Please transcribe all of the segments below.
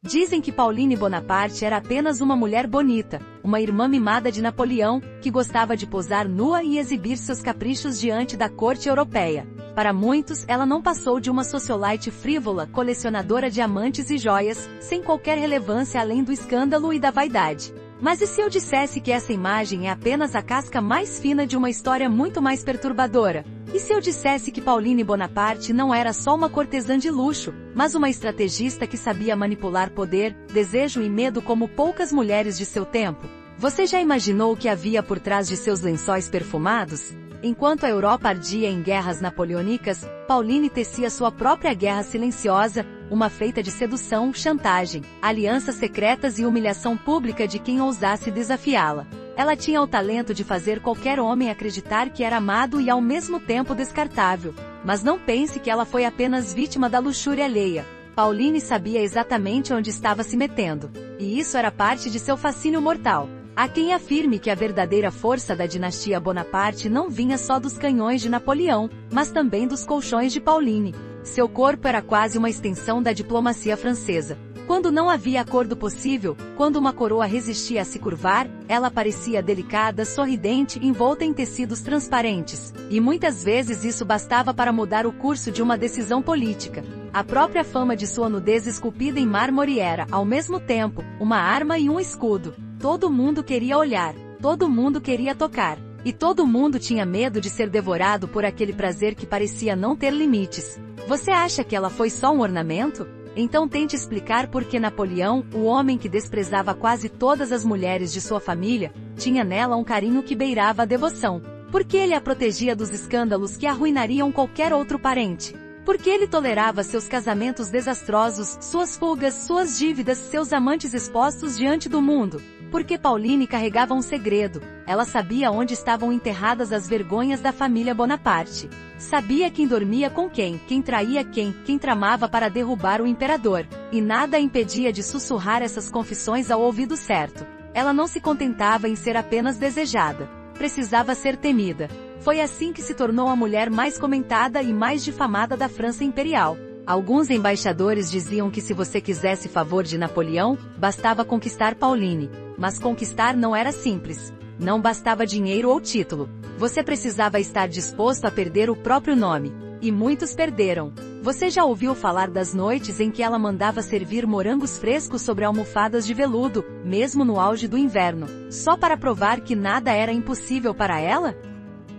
Dizem que Pauline Bonaparte era apenas uma mulher bonita, uma irmã mimada de Napoleão, que gostava de posar nua e exibir seus caprichos diante da corte europeia. Para muitos, ela não passou de uma socialite frívola, colecionadora de amantes e joias, sem qualquer relevância além do escândalo e da vaidade. Mas e se eu dissesse que essa imagem é apenas a casca mais fina de uma história muito mais perturbadora? E se eu dissesse que Pauline Bonaparte não era só uma cortesã de luxo, mas uma estrategista que sabia manipular poder, desejo e medo como poucas mulheres de seu tempo? Você já imaginou o que havia por trás de seus lençóis perfumados? Enquanto a Europa ardia em guerras napoleônicas, Pauline tecia sua própria guerra silenciosa, uma feita de sedução, chantagem, alianças secretas e humilhação pública de quem ousasse desafiá-la. Ela tinha o talento de fazer qualquer homem acreditar que era amado e ao mesmo tempo descartável. Mas não pense que ela foi apenas vítima da luxúria alheia. Pauline sabia exatamente onde estava se metendo. E isso era parte de seu fascínio mortal. Há quem afirme que a verdadeira força da dinastia Bonaparte não vinha só dos canhões de Napoleão, mas também dos colchões de Pauline. Seu corpo era quase uma extensão da diplomacia francesa. Quando não havia acordo possível, quando uma coroa resistia a se curvar, ela parecia delicada, sorridente, envolta em tecidos transparentes. E muitas vezes isso bastava para mudar o curso de uma decisão política. A própria fama de sua nudez esculpida em mármore era, ao mesmo tempo, uma arma e um escudo. Todo mundo queria olhar, todo mundo queria tocar, e todo mundo tinha medo de ser devorado por aquele prazer que parecia não ter limites. Você acha que ela foi só um ornamento? Então tente explicar por que Napoleão, o homem que desprezava quase todas as mulheres de sua família, tinha nela um carinho que beirava a devoção. Por que ele a protegia dos escândalos que arruinariam qualquer outro parente? Por que ele tolerava seus casamentos desastrosos, suas fugas, suas dívidas, seus amantes expostos diante do mundo? Porque Pauline carregava um segredo. Ela sabia onde estavam enterradas as vergonhas da família Bonaparte. Sabia quem dormia com quem traía quem tramava para derrubar o imperador. E nada a impedia de sussurrar essas confissões ao ouvido certo. Ela não se contentava em ser apenas desejada. Precisava ser temida. Foi assim que se tornou a mulher mais comentada e mais difamada da França Imperial. Alguns embaixadores diziam que se você quisesse favor de Napoleão, bastava conquistar Pauline. Mas conquistar não era simples. Não bastava dinheiro ou título. Você precisava estar disposto a perder o próprio nome. E muitos perderam. Você já ouviu falar das noites em que ela mandava servir morangos frescos sobre almofadas de veludo, mesmo no auge do inverno, só para provar que nada era impossível para ela?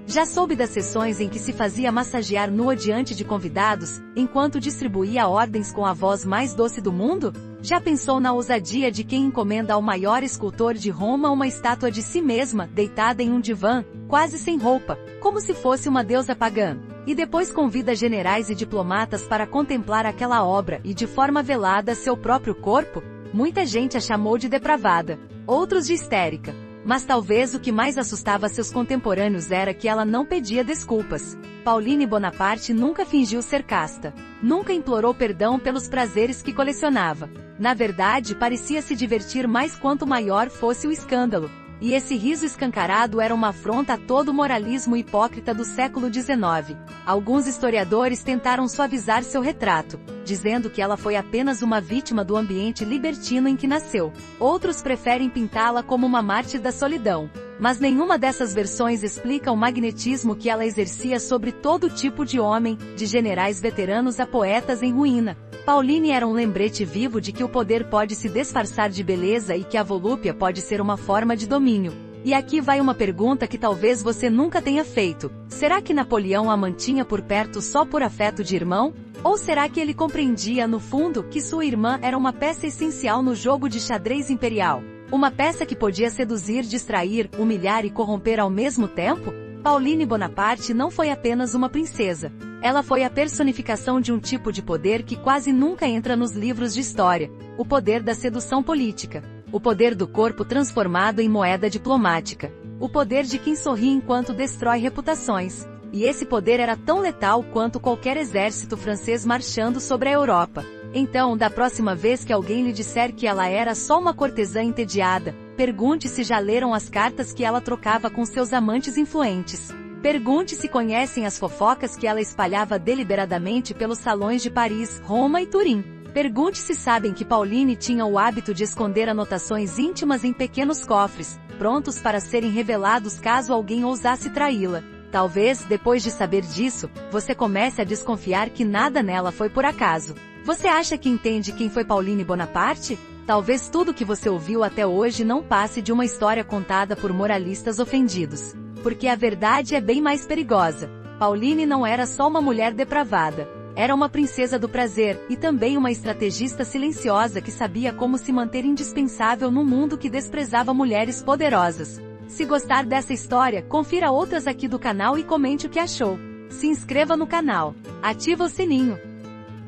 Já soube das sessões em que se fazia massagear nua diante de convidados, enquanto distribuía ordens com a voz mais doce do mundo? Já pensou na ousadia de quem encomenda ao maior escultor de Roma uma estátua de si mesma, deitada em um divã, quase sem roupa, como se fosse uma deusa pagã? E depois convida generais e diplomatas para contemplar aquela obra e de forma velada seu próprio corpo? Muita gente a chamou de depravada, outros de histérica. Mas talvez o que mais assustava seus contemporâneos era que ela não pedia desculpas. Pauline Bonaparte nunca fingiu ser casta. Nunca implorou perdão pelos prazeres que colecionava. Na verdade, parecia se divertir mais quanto maior fosse o escândalo. E esse riso escancarado era uma afronta a todo o moralismo hipócrita do século XIX. Alguns historiadores tentaram suavizar seu retrato, dizendo que ela foi apenas uma vítima do ambiente libertino em que nasceu. Outros preferem pintá-la como uma mártir da solidão. Mas nenhuma dessas versões explica o magnetismo que ela exercia sobre todo tipo de homem, de generais veteranos a poetas em ruína. Pauline era um lembrete vivo de que o poder pode se disfarçar de beleza e que a volúpia pode ser uma forma de domínio. E aqui vai uma pergunta que talvez você nunca tenha feito. Será que Napoleão a mantinha por perto só por afeto de irmão? Ou será que ele compreendia, no fundo, que sua irmã era uma peça essencial no jogo de xadrez imperial? Uma peça que podia seduzir, distrair, humilhar e corromper ao mesmo tempo? Pauline Bonaparte não foi apenas uma princesa. Ela foi a personificação de um tipo de poder que quase nunca entra nos livros de história: o poder da sedução política. O poder do corpo transformado em moeda diplomática. O poder de quem sorri enquanto destrói reputações. E esse poder era tão letal quanto qualquer exército francês marchando sobre a Europa. Então, da próxima vez que alguém lhe disser que ela era só uma cortesã entediada, pergunte se já leram as cartas que ela trocava com seus amantes influentes. Pergunte se conhecem as fofocas que ela espalhava deliberadamente pelos salões de Paris, Roma e Turim. Pergunte se sabem que Pauline tinha o hábito de esconder anotações íntimas em pequenos cofres, prontos para serem revelados caso alguém ousasse traí-la. Talvez, depois de saber disso, você comece a desconfiar que nada nela foi por acaso. Você acha que entende quem foi Pauline Bonaparte? Talvez tudo que você ouviu até hoje não passe de uma história contada por moralistas ofendidos. Porque a verdade é bem mais perigosa. Pauline não era só uma mulher depravada. Era uma princesa do prazer, e também uma estrategista silenciosa que sabia como se manter indispensável num mundo que desprezava mulheres poderosas. Se gostar dessa história, confira outras aqui do canal e comente o que achou. Se inscreva no canal. Ativa o sininho.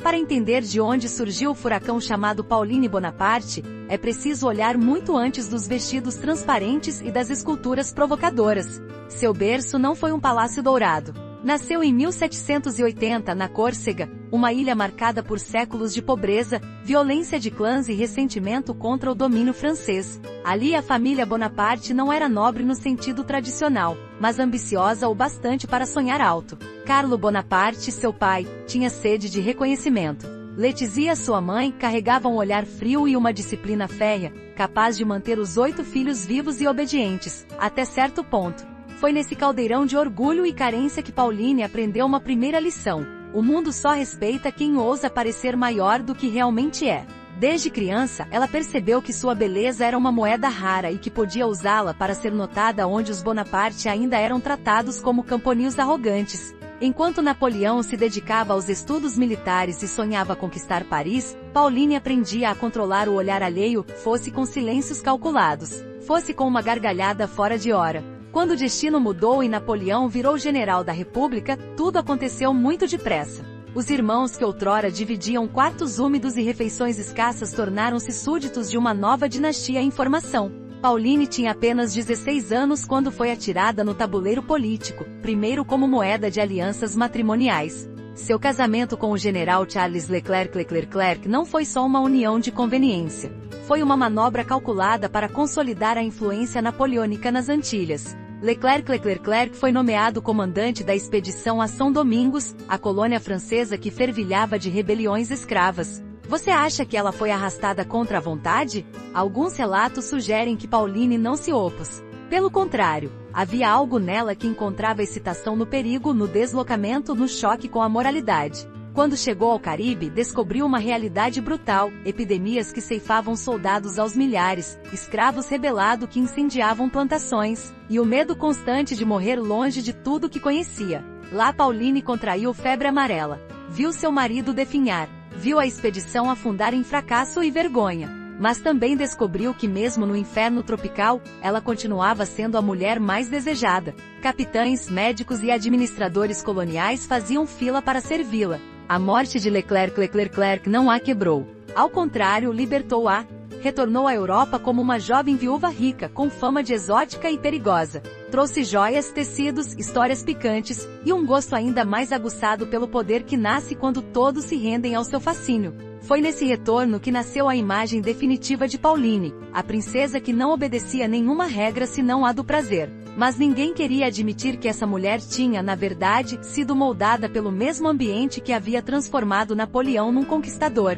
Para entender de onde surgiu o furacão chamado Pauline Bonaparte, é preciso olhar muito antes dos vestidos transparentes e das esculturas provocadoras. Seu berço não foi um palácio dourado. Nasceu em 1780 na Córcega, uma ilha marcada por séculos de pobreza, violência de clãs e ressentimento contra o domínio francês. Ali a família Bonaparte não era nobre no sentido tradicional, mas ambiciosa o bastante para sonhar alto. Carlo Bonaparte, seu pai, tinha sede de reconhecimento. Letizia, sua mãe, carregava um olhar frio e uma disciplina férrea, capaz de manter os 8 filhos vivos e obedientes, até certo ponto. Foi nesse caldeirão de orgulho e carência que Pauline aprendeu uma primeira lição: o mundo só respeita quem ousa parecer maior do que realmente é. Desde criança, ela percebeu que sua beleza era uma moeda rara e que podia usá-la para ser notada onde os Bonaparte ainda eram tratados como camponelos arrogantes. Enquanto Napoleão se dedicava aos estudos militares e sonhava conquistar Paris, Pauline aprendia a controlar o olhar alheio, fosse com silêncios calculados, fosse com uma gargalhada fora de hora. Quando o destino mudou e Napoleão virou general da República, tudo aconteceu muito depressa. Os irmãos que outrora dividiam quartos úmidos e refeições escassas tornaram-se súditos de uma nova dinastia em formação. Pauline tinha apenas 16 anos quando foi atirada no tabuleiro político, primeiro como moeda de alianças matrimoniais. Seu casamento com o general Charles Leclerc não foi só uma união de conveniência. Foi uma manobra calculada para consolidar a influência napoleônica nas Antilhas. Leclerc foi nomeado comandante da expedição a São Domingos, a colônia francesa que fervilhava de rebeliões escravas. Você acha que ela foi arrastada contra a vontade? Alguns relatos sugerem que Pauline não se opôs. Pelo contrário, havia algo nela que encontrava excitação no perigo, no deslocamento, no choque com a moralidade. Quando chegou ao Caribe, descobriu uma realidade brutal, epidemias que ceifavam soldados aos milhares, escravos rebelados que incendiavam plantações, e o medo constante de morrer longe de tudo que conhecia. Lá Pauline contraiu febre amarela. Viu seu marido definhar. Viu a expedição afundar em fracasso e vergonha. Mas também descobriu que mesmo no inferno tropical, ela continuava sendo a mulher mais desejada. Capitães, médicos e administradores coloniais faziam fila para servi-la. A morte de Leclerc não a quebrou. Ao contrário, libertou-a. Retornou à Europa como uma jovem viúva rica, com fama de exótica e perigosa. Trouxe joias, tecidos, histórias picantes, e um gosto ainda mais aguçado pelo poder que nasce quando todos se rendem ao seu fascínio. Foi nesse retorno que nasceu a imagem definitiva de Pauline, a princesa que não obedecia nenhuma regra senão a do prazer. Mas ninguém queria admitir que essa mulher tinha, na verdade, sido moldada pelo mesmo ambiente que havia transformado Napoleão num conquistador.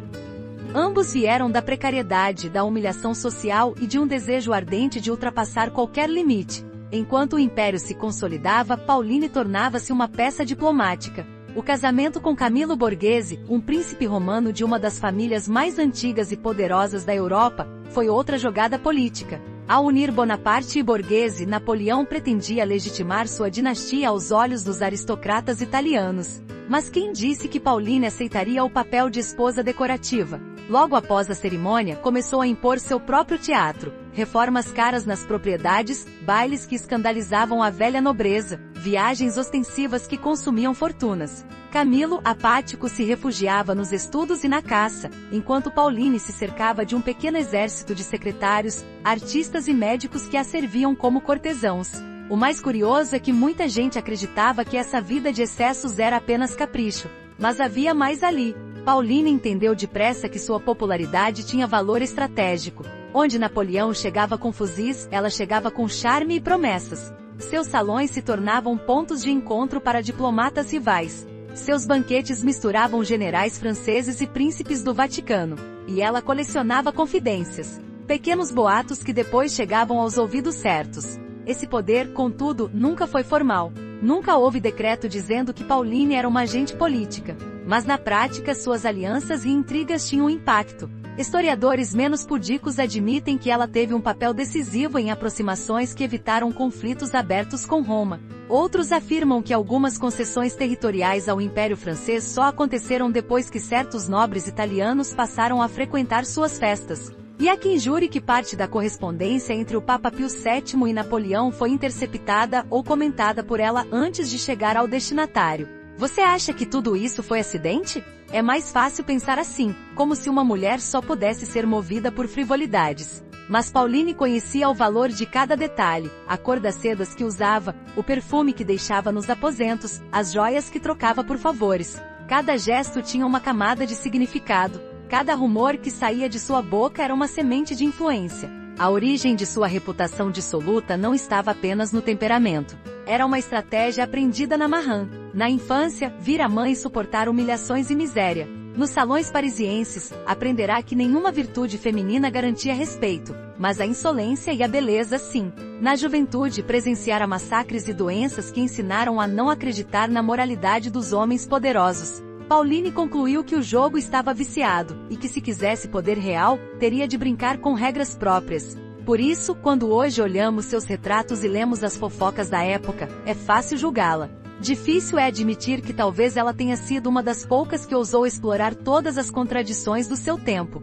Ambos vieram da precariedade, da humilhação social e de um desejo ardente de ultrapassar qualquer limite. Enquanto o império se consolidava, Pauline tornava-se uma peça diplomática. O casamento com Camillo Borghese, um príncipe romano de uma das famílias mais antigas e poderosas da Europa, foi outra jogada política. Ao unir Bonaparte e Borghese, Napoleão pretendia legitimar sua dinastia aos olhos dos aristocratas italianos. Mas quem disse que Pauline aceitaria o papel de esposa decorativa? Logo após a cerimônia, começou a impor seu próprio teatro, reformas caras nas propriedades, bailes que escandalizavam a velha nobreza, viagens ostensivas que consumiam fortunas. Camilo, apático, se refugiava nos estudos e na caça, enquanto Pauline se cercava de um pequeno exército de secretários, artistas e médicos que a serviam como cortesãos. O mais curioso é que muita gente acreditava que essa vida de excessos era apenas capricho. Mas havia mais ali. Pauline entendeu depressa que sua popularidade tinha valor estratégico. Onde Napoleão chegava com fuzis, ela chegava com charme e promessas. Seus salões se tornavam pontos de encontro para diplomatas rivais. Seus banquetes misturavam generais franceses e príncipes do Vaticano, e ela colecionava confidências, pequenos boatos que depois chegavam aos ouvidos certos. Esse poder, contudo, nunca foi formal. Nunca houve decreto dizendo que Pauline era uma agente política. Mas na prática suas alianças e intrigas tinham impacto. Historiadores menos pudicos admitem que ela teve um papel decisivo em aproximações que evitaram conflitos abertos com Roma. Outros afirmam que algumas concessões territoriais ao Império Francês só aconteceram depois que certos nobres italianos passaram a frequentar suas festas. E há quem jure que parte da correspondência entre o Papa Pio VII e Napoleão foi interceptada ou comentada por ela antes de chegar ao destinatário. Você acha que tudo isso foi acidente? É mais fácil pensar assim, como se uma mulher só pudesse ser movida por frivolidades. Mas Pauline conhecia o valor de cada detalhe, a cor das sedas que usava, o perfume que deixava nos aposentos, as joias que trocava por favores. Cada gesto tinha uma camada de significado. Cada rumor que saía de sua boca era uma semente de influência. A origem de sua reputação dissoluta não estava apenas no temperamento. Era uma estratégia aprendida na marrã. Na infância, vir a mãe suportar humilhações e miséria. Nos salões parisienses, aprenderá que nenhuma virtude feminina garantia respeito, mas a insolência e a beleza sim. Na juventude, presenciara massacres e doenças que ensinaram a não acreditar na moralidade dos homens poderosos. Pauline concluiu que o jogo estava viciado, e que se quisesse poder real, teria de brincar com regras próprias. Por isso, quando hoje olhamos seus retratos e lemos as fofocas da época, é fácil julgá-la. Difícil é admitir que talvez ela tenha sido uma das poucas que ousou explorar todas as contradições do seu tempo.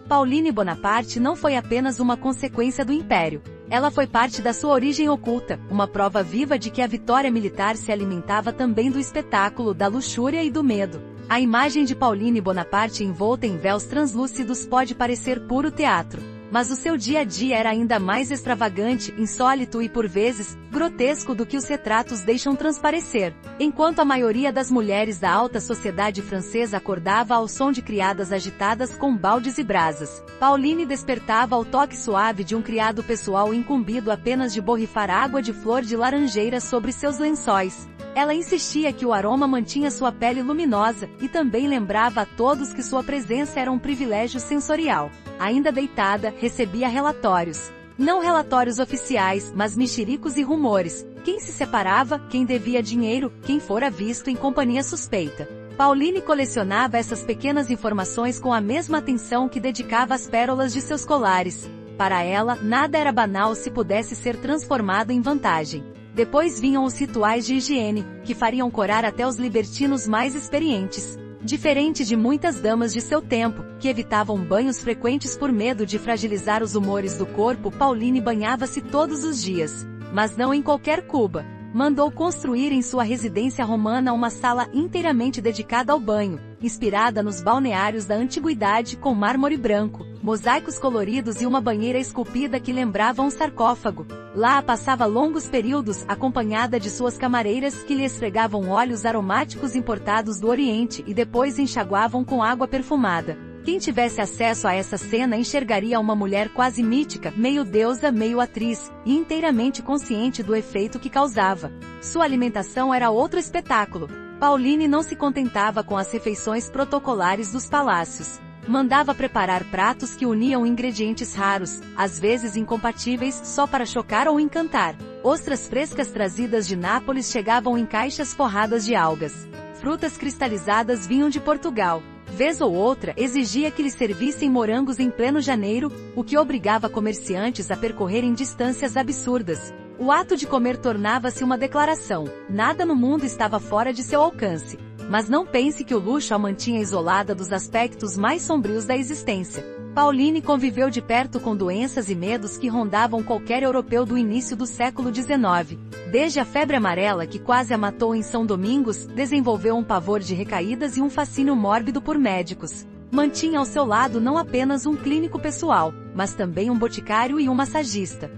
Pauline Bonaparte não foi apenas uma consequência do Império. Ela foi parte da sua origem oculta, uma prova viva de que a vitória militar se alimentava também do espetáculo, da luxúria e do medo. A imagem de Pauline Bonaparte envolta em véus translúcidos pode parecer puro teatro, mas o seu dia a dia era ainda mais extravagante, insólito e por vezes, grotesco do que os retratos deixam transparecer. Enquanto a maioria das mulheres da alta sociedade francesa acordava ao som de criadas agitadas com baldes e brasas, Pauline despertava ao toque suave de um criado pessoal incumbido apenas de borrifar água de flor de laranjeira sobre seus lençóis. Ela insistia que o aroma mantinha sua pele luminosa, e também lembrava a todos que sua presença era um privilégio sensorial. Ainda deitada, recebia relatórios. Não relatórios oficiais, mas mexericos e rumores. Quem se separava, quem devia dinheiro, quem fora visto em companhia suspeita. Pauline colecionava essas pequenas informações com a mesma atenção que dedicava às pérolas de seus colares. Para ela, nada era banal se pudesse ser transformado em vantagem. Depois vinham os rituais de higiene, que fariam corar até os libertinos mais experientes. Diferente de muitas damas de seu tempo, que evitavam banhos frequentes por medo de fragilizar os humores do corpo, Pauline banhava-se todos os dias. Mas não em qualquer cuba. Mandou construir em sua residência romana uma sala inteiramente dedicada ao banho, inspirada nos balneários da antiguidade com mármore branco, mosaicos coloridos e uma banheira esculpida que lembrava um sarcófago. Lá passava longos períodos acompanhada de suas camareiras que lhe esfregavam óleos aromáticos importados do Oriente e depois enxaguavam com água perfumada. Quem tivesse acesso a essa cena enxergaria uma mulher quase mítica, meio deusa, meio atriz, e inteiramente consciente do efeito que causava. Sua alimentação era outro espetáculo. Pauline não se contentava com as refeições protocolares dos palácios. Mandava preparar pratos que uniam ingredientes raros, às vezes incompatíveis, só para chocar ou encantar. Ostras frescas trazidas de Nápoles chegavam em caixas forradas de algas. Frutas cristalizadas vinham de Portugal. Vez ou outra, exigia que lhe servissem morangos em pleno janeiro, o que obrigava comerciantes a percorrerem distâncias absurdas. O ato de comer tornava-se uma declaração. Nada no mundo estava fora de seu alcance. Mas não pense que o luxo a mantinha isolada dos aspectos mais sombrios da existência. Pauline conviveu de perto com doenças e medos que rondavam qualquer europeu do início do século XIX. Desde a febre amarela que quase a matou em São Domingos, desenvolveu um pavor de recaídas e um fascínio mórbido por médicos. Mantinha ao seu lado não apenas um clínico pessoal, mas também um boticário e um massagista.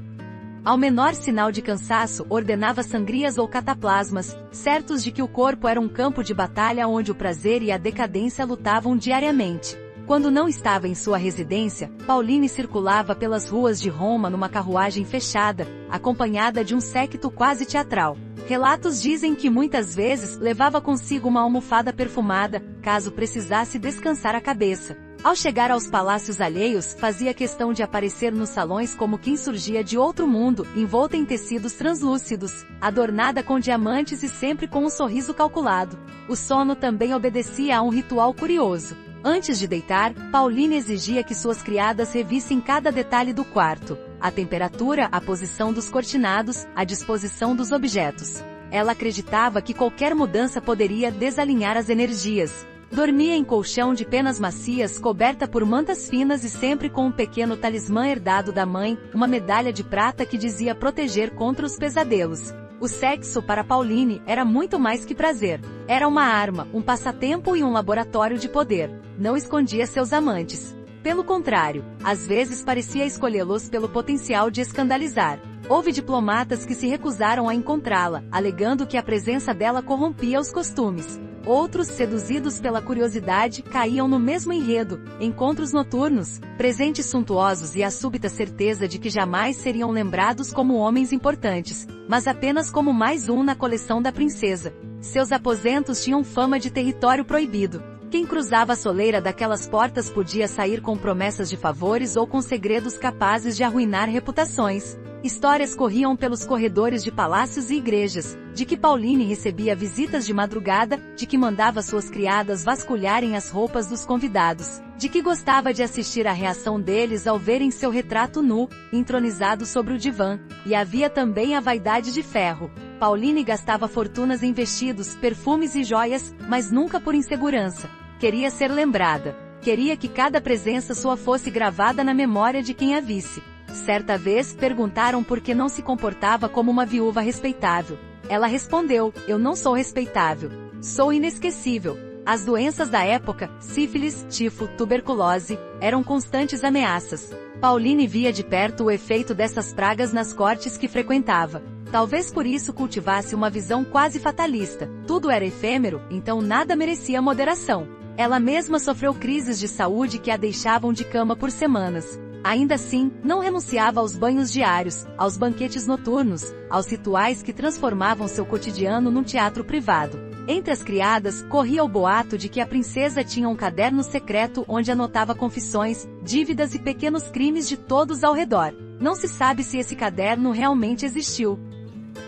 Ao menor sinal de cansaço, ordenava sangrias ou cataplasmas, certos de que o corpo era um campo de batalha onde o prazer e a decadência lutavam diariamente. Quando não estava em sua residência, Pauline circulava pelas ruas de Roma numa carruagem fechada, acompanhada de um séquito quase teatral. Relatos dizem que muitas vezes levava consigo uma almofada perfumada, caso precisasse descansar a cabeça. Ao chegar aos palácios alheios, fazia questão de aparecer nos salões como quem surgia de outro mundo, envolta em tecidos translúcidos, adornada com diamantes e sempre com um sorriso calculado. O sono também obedecia a um ritual curioso. Antes de deitar, Pauline exigia que suas criadas revissem cada detalhe do quarto: a temperatura, a posição dos cortinados, a disposição dos objetos. Ela acreditava que qualquer mudança poderia desalinhar as energias. Dormia em colchão de penas macias coberta por mantas finas e sempre com um pequeno talismã herdado da mãe, uma medalha de prata que dizia proteger contra os pesadelos. O sexo para Pauline era muito mais que prazer. Era uma arma, um passatempo e um laboratório de poder. Não escondia seus amantes. Pelo contrário, às vezes parecia escolhê-los pelo potencial de escandalizar. Houve diplomatas que se recusaram a encontrá-la, alegando que a presença dela corrompia os costumes. Outros, seduzidos pela curiosidade, caíam no mesmo enredo: encontros noturnos, presentes suntuosos e a súbita certeza de que jamais seriam lembrados como homens importantes, mas apenas como mais um na coleção da princesa. Seus aposentos tinham fama de território proibido. Quem cruzava a soleira daquelas portas podia sair com promessas de favores ou com segredos capazes de arruinar reputações. Histórias corriam pelos corredores de palácios e igrejas, de que Pauline recebia visitas de madrugada, de que mandava suas criadas vasculharem as roupas dos convidados, de que gostava de assistir à reação deles ao verem seu retrato nu, entronizado sobre o divã. E havia também a vaidade de ferro. Pauline gastava fortunas em vestidos, perfumes e joias, mas nunca por insegurança. Queria ser lembrada. Queria que cada presença sua fosse gravada na memória de quem a visse. Certa vez, perguntaram por que não se comportava como uma viúva respeitável. Ela respondeu: eu não sou respeitável. Sou inesquecível. As doenças da época, sífilis, tifo, tuberculose, eram constantes ameaças. Pauline via de perto o efeito dessas pragas nas cortes que frequentava. Talvez por isso cultivasse uma visão quase fatalista. Tudo era efêmero, então nada merecia moderação. Ela mesma sofreu crises de saúde que a deixavam de cama por semanas. Ainda assim, não renunciava aos banhos diários, aos banquetes noturnos, aos rituais que transformavam seu cotidiano num teatro privado. Entre as criadas, corria o boato de que a princesa tinha um caderno secreto onde anotava confissões, dívidas e pequenos crimes de todos ao redor. Não se sabe se esse caderno realmente existiu.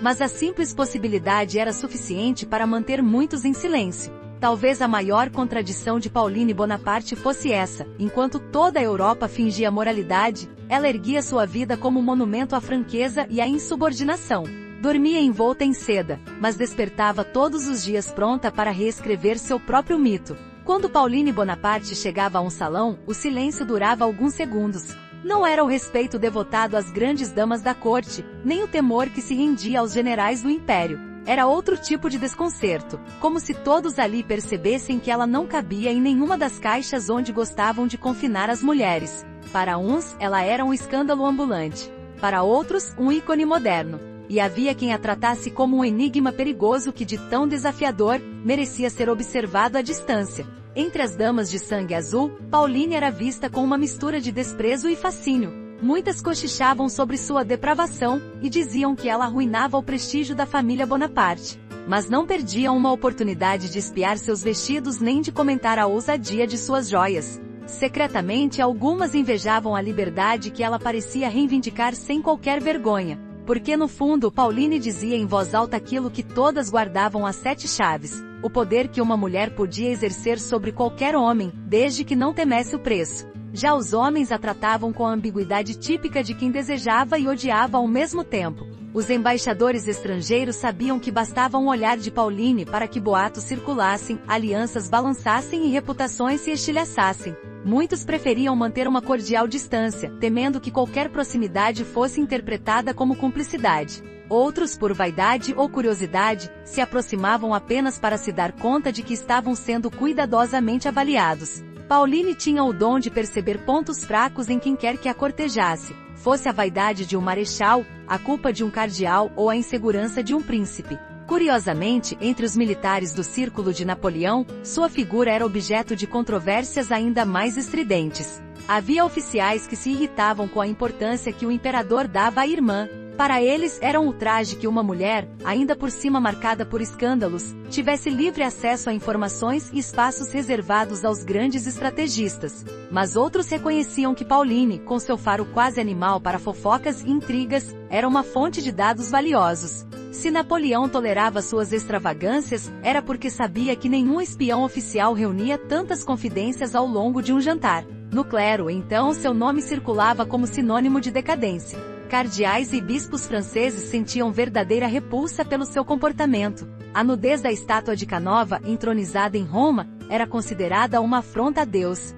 Mas a simples possibilidade era suficiente para manter muitos em silêncio. Talvez a maior contradição de Pauline Bonaparte fosse essa: enquanto toda a Europa fingia moralidade, ela erguia sua vida como monumento à franqueza e à insubordinação. Dormia envolta em seda, mas despertava todos os dias pronta para reescrever seu próprio mito. Quando Pauline Bonaparte chegava a um salão, o silêncio durava alguns segundos. Não era o respeito devotado às grandes damas da corte, nem o temor que se rendia aos generais do império. Era outro tipo de desconcerto, como se todos ali percebessem que ela não cabia em nenhuma das caixas onde gostavam de confinar as mulheres. Para uns, ela era um escândalo ambulante. Para outros, um ícone moderno. E havia quem a tratasse como um enigma perigoso que, de tão desafiador, merecia ser observado à distância. Entre as damas de sangue azul, Pauline era vista com uma mistura de desprezo e fascínio. Muitas cochichavam sobre sua depravação, e diziam que ela arruinava o prestígio da família Bonaparte. Mas não perdiam uma oportunidade de espiar seus vestidos nem de comentar a ousadia de suas joias. Secretamente, algumas invejavam a liberdade que ela parecia reivindicar sem qualquer vergonha. Porque no fundo Pauline dizia em voz alta aquilo que todas guardavam às 7 chaves: o poder que uma mulher podia exercer sobre qualquer homem, desde que não temesse o preço. Já os homens a tratavam com a ambiguidade típica de quem desejava e odiava ao mesmo tempo. Os embaixadores estrangeiros sabiam que bastava um olhar de Pauline para que boatos circulassem, alianças balançassem e reputações se estilhaçassem. Muitos preferiam manter uma cordial distância, temendo que qualquer proximidade fosse interpretada como cumplicidade. Outros, por vaidade ou curiosidade, se aproximavam apenas para se dar conta de que estavam sendo cuidadosamente avaliados. Pauline tinha o dom de perceber pontos fracos em quem quer que a cortejasse, fosse a vaidade de um marechal, a culpa de um cardeal ou a insegurança de um príncipe. Curiosamente, entre os militares do círculo de Napoleão, sua figura era objeto de controvérsias ainda mais estridentes. Havia oficiais que se irritavam com a importância que o imperador dava à irmã. Para eles era um ultraje que uma mulher, ainda por cima marcada por escândalos, tivesse livre acesso a informações e espaços reservados aos grandes estrategistas. Mas outros reconheciam que Pauline, com seu faro quase animal para fofocas e intrigas, era uma fonte de dados valiosos. Se Napoleão tolerava suas extravagâncias, era porque sabia que nenhum espião oficial reunia tantas confidências ao longo de um jantar. No clero, então, seu nome circulava como sinônimo de decadência. Cardeais e bispos franceses sentiam verdadeira repulsa pelo seu comportamento. A nudez da estátua de Canova, entronizada em Roma, era considerada uma afronta a Deus.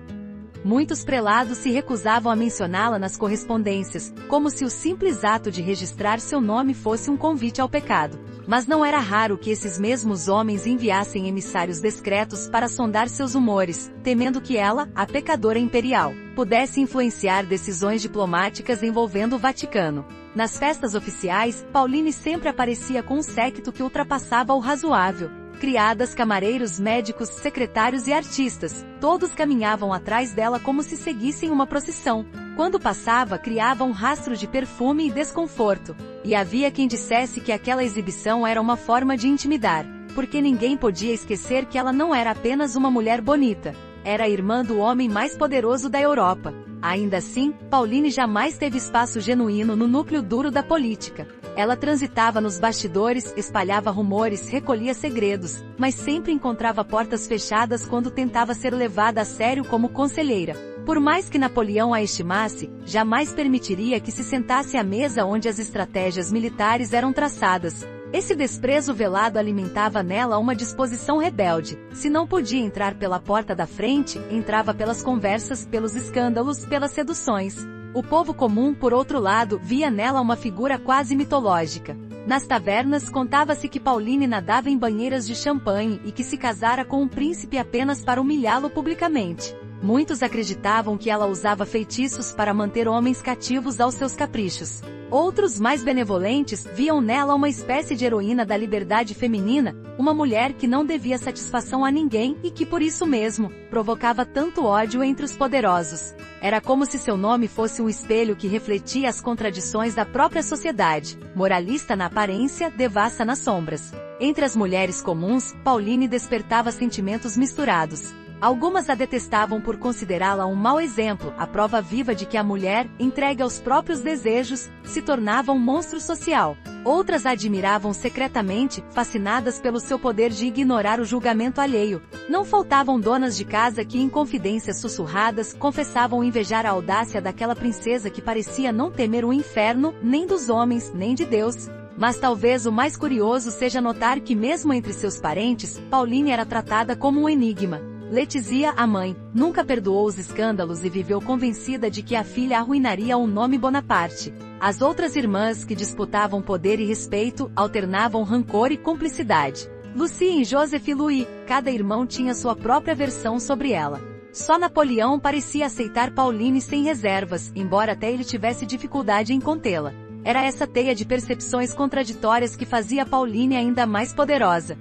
Muitos prelados se recusavam a mencioná-la nas correspondências, como se o simples ato de registrar seu nome fosse um convite ao pecado. Mas não era raro que esses mesmos homens enviassem emissários discretos para sondar seus humores, temendo que ela, a pecadora imperial, pudesse influenciar decisões diplomáticas envolvendo o Vaticano. Nas festas oficiais, Pauline sempre aparecia com um séquito que ultrapassava o razoável. Criadas, camareiros, médicos, secretários e artistas, todos caminhavam atrás dela como se seguissem uma procissão. Quando passava, criava um rastro de perfume e desconforto. E havia quem dissesse que aquela exibição era uma forma de intimidar, porque ninguém podia esquecer que ela não era apenas uma mulher bonita. Era a irmã do homem mais poderoso da Europa. Ainda assim, Pauline jamais teve espaço genuíno no núcleo duro da política. Ela transitava nos bastidores, espalhava rumores, recolhia segredos, mas sempre encontrava portas fechadas quando tentava ser levada a sério como conselheira. Por mais que Napoleão a estimasse, jamais permitiria que se sentasse à mesa onde as estratégias militares eram traçadas. Esse desprezo velado alimentava nela uma disposição rebelde. Se não podia entrar pela porta da frente, entrava pelas conversas, pelos escândalos, pelas seduções. O povo comum, por outro lado, via nela uma figura quase mitológica. Nas tavernas, contava-se que Pauline nadava em banheiras de champanhe e que se casara com um príncipe apenas para humilhá-lo publicamente. Muitos acreditavam que ela usava feitiços para manter homens cativos aos seus caprichos. Outros, mais benevolentes, viam nela uma espécie de heroína da liberdade feminina, uma mulher que não devia satisfação a ninguém e que por isso mesmo, provocava tanto ódio entre os poderosos. Era como se seu nome fosse um espelho que refletia as contradições da própria sociedade, moralista na aparência, devassa nas sombras. Entre as mulheres comuns, Pauline despertava sentimentos misturados. Algumas a detestavam por considerá-la um mau exemplo, a prova viva de que a mulher, entregue aos próprios desejos, se tornava um monstro social. Outras a admiravam secretamente, fascinadas pelo seu poder de ignorar o julgamento alheio. Não faltavam donas de casa que, em confidências sussurradas, confessavam invejar a audácia daquela princesa que parecia não temer o inferno, nem dos homens, nem de Deus. Mas talvez o mais curioso seja notar que mesmo entre seus parentes, Pauline era tratada como um enigma. Letizia, a mãe, nunca perdoou os escândalos e viveu convencida de que a filha arruinaria o nome Bonaparte. As outras irmãs, que disputavam poder e respeito, alternavam rancor e cumplicidade. Lucie e Joseph Louis, cada irmão tinha sua própria versão sobre ela. Só Napoleão parecia aceitar Pauline sem reservas, embora até ele tivesse dificuldade em contê-la. Era essa teia de percepções contraditórias que fazia Pauline ainda mais poderosa.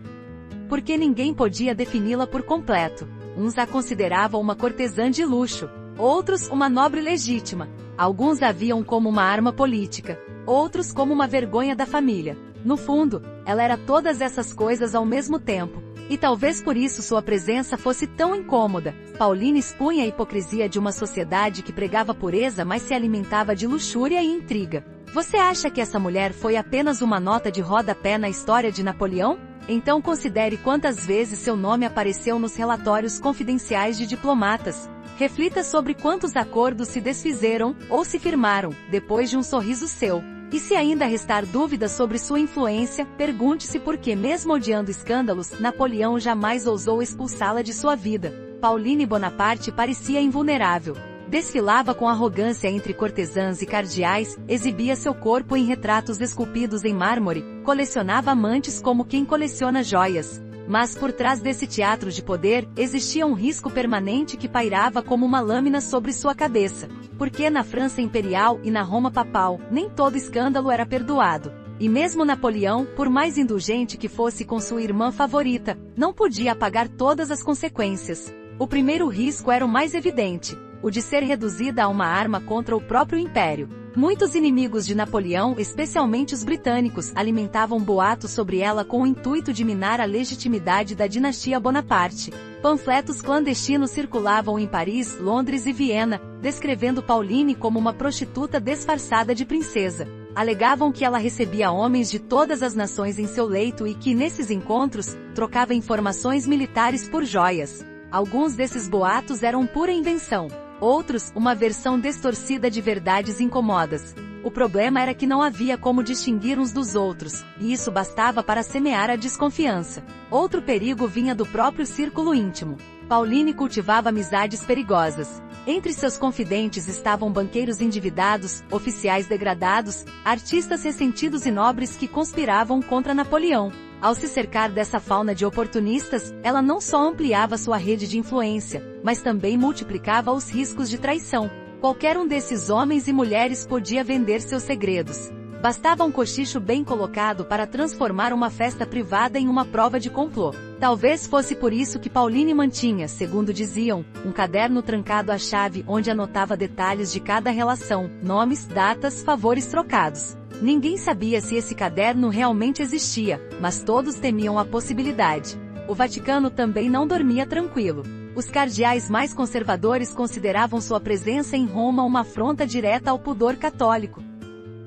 Porque ninguém podia defini-la por completo. Uns a consideravam uma cortesã de luxo, outros uma nobre legítima. Alguns a viam como uma arma política, outros como uma vergonha da família. No fundo, ela era todas essas coisas ao mesmo tempo. E talvez por isso sua presença fosse tão incômoda. Pauline expunha a hipocrisia de uma sociedade que pregava pureza, mas se alimentava de luxúria e intriga. Você acha que essa mulher foi apenas uma nota de rodapé na história de Napoleão? Então considere quantas vezes seu nome apareceu nos relatórios confidenciais de diplomatas. Reflita sobre quantos acordos se desfizeram, ou se firmaram, depois de um sorriso seu. E se ainda restar dúvidas sobre sua influência, pergunte-se por que, mesmo odiando escândalos, Napoleão jamais ousou expulsá-la de sua vida. Pauline Bonaparte parecia invulnerável. Desfilava com arrogância entre cortesãs e cardeais, exibia seu corpo em retratos esculpidos em mármore, colecionava amantes como quem coleciona joias. Mas por trás desse teatro de poder, existia um risco permanente que pairava como uma lâmina sobre sua cabeça. Porque na França imperial e na Roma papal, nem todo escândalo era perdoado. E mesmo Napoleão, por mais indulgente que fosse com sua irmã favorita, não podia apagar todas as consequências. O primeiro risco era o mais evidente, o de ser reduzida a uma arma contra o próprio império. Muitos inimigos de Napoleão, especialmente os britânicos, alimentavam boatos sobre ela com o intuito de minar a legitimidade da dinastia Bonaparte. Panfletos clandestinos circulavam em Paris, Londres e Viena, descrevendo Pauline como uma prostituta disfarçada de princesa. Alegavam que ela recebia homens de todas as nações em seu leito e que, nesses encontros, trocava informações militares por joias. Alguns desses boatos eram pura invenção. Outros, uma versão distorcida de verdades incômodas. O problema era que não havia como distinguir uns dos outros, e isso bastava para semear a desconfiança. Outro perigo vinha do próprio círculo íntimo. Pauline cultivava amizades perigosas. Entre seus confidentes estavam banqueiros endividados, oficiais degradados, artistas ressentidos e nobres que conspiravam contra Napoleão. Ao se cercar dessa fauna de oportunistas, ela não só ampliava sua rede de influência, mas também multiplicava os riscos de traição. Qualquer um desses homens e mulheres podia vender seus segredos. Bastava um cochicho bem colocado para transformar uma festa privada em uma prova de complô. Talvez fosse por isso que Pauline mantinha, segundo diziam, um caderno trancado à chave onde anotava detalhes de cada relação, nomes, datas, favores trocados. Ninguém sabia se esse caderno realmente existia, mas todos temiam a possibilidade. O Vaticano também não dormia tranquilo. Os cardeais mais conservadores consideravam sua presença em Roma uma afronta direta ao pudor católico.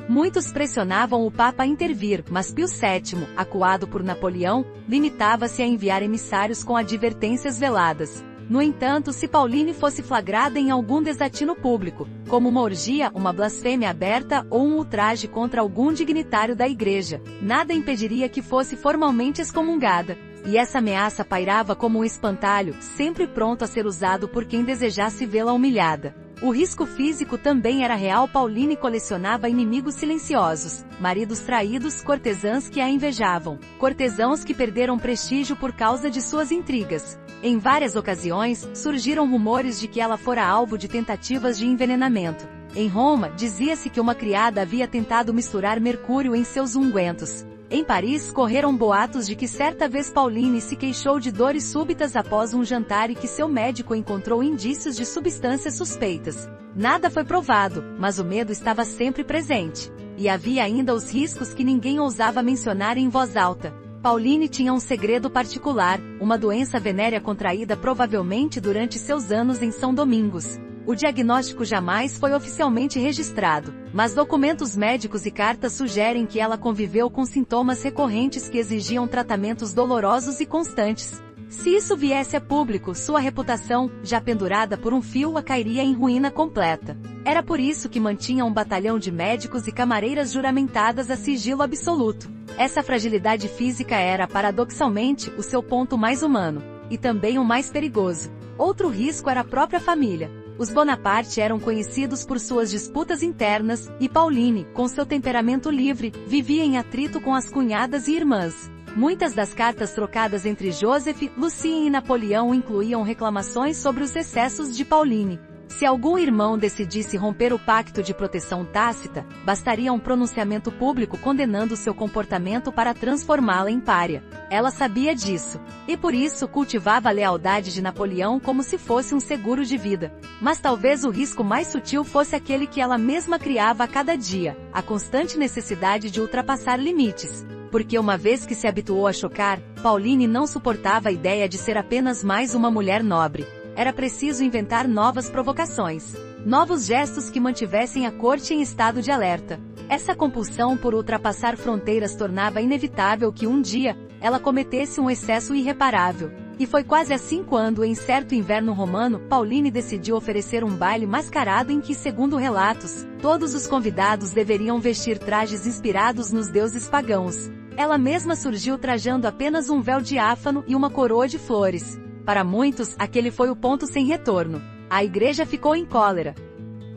Muitos pressionavam o Papa a intervir, mas Pio VII, acuado por Napoleão, limitava-se a enviar emissários com advertências veladas. No entanto, se Pauline fosse flagrada em algum desatino público, como uma orgia, uma blasfêmia aberta ou um ultraje contra algum dignitário da Igreja, nada impediria que fosse formalmente excomungada. E essa ameaça pairava como um espantalho, sempre pronto a ser usado por quem desejasse vê-la humilhada. O risco físico também era real. Pauline colecionava inimigos silenciosos, maridos traídos, cortesãs que a invejavam, cortesãos que perderam prestígio por causa de suas intrigas. Em várias ocasiões, surgiram rumores de que ela fora alvo de tentativas de envenenamento. Em Roma, dizia-se que uma criada havia tentado misturar mercúrio em seus ungüentos. Em Paris, correram boatos de que certa vez Pauline se queixou de dores súbitas após um jantar e que seu médico encontrou indícios de substâncias suspeitas. Nada foi provado, mas o medo estava sempre presente. E havia ainda os riscos que ninguém ousava mencionar em voz alta. Pauline tinha um segredo particular, uma doença venérea contraída provavelmente durante seus anos em São Domingos. O diagnóstico jamais foi oficialmente registrado, mas documentos médicos e cartas sugerem que ela conviveu com sintomas recorrentes que exigiam tratamentos dolorosos e constantes. Se isso viesse a público, sua reputação, já pendurada por um fio, a cairia em ruína completa. Era por isso que mantinha um batalhão de médicos e camareiras juramentadas a sigilo absoluto. Essa fragilidade física era, paradoxalmente, o seu ponto mais humano, e também o mais perigoso. Outro risco era a própria família. Os Bonaparte eram conhecidos por suas disputas internas, e Pauline, com seu temperamento livre, vivia em atrito com as cunhadas e irmãs. Muitas das cartas trocadas entre Joseph, Lucien e Napoleão incluíam reclamações sobre os excessos de Pauline. Se algum irmão decidisse romper o pacto de proteção tácita, bastaria um pronunciamento público condenando seu comportamento para transformá-la em pária. Ela sabia disso, e por isso cultivava a lealdade de Napoleão como se fosse um seguro de vida. Mas talvez o risco mais sutil fosse aquele que ela mesma criava a cada dia, a constante necessidade de ultrapassar limites. Porque uma vez que se habituou a chocar, Pauline não suportava a ideia de ser apenas mais uma mulher nobre. Era preciso inventar novas provocações, novos gestos que mantivessem a corte em estado de alerta. Essa compulsão por ultrapassar fronteiras tornava inevitável que um dia, ela cometesse um excesso irreparável. E foi quase assim quando, em certo inverno romano, Pauline decidiu oferecer um baile mascarado em que, segundo relatos, todos os convidados deveriam vestir trajes inspirados nos deuses pagãos. Ela mesma surgiu trajando apenas um véu diáfano e uma coroa de flores. Para muitos, aquele foi o ponto sem retorno. A igreja ficou em cólera.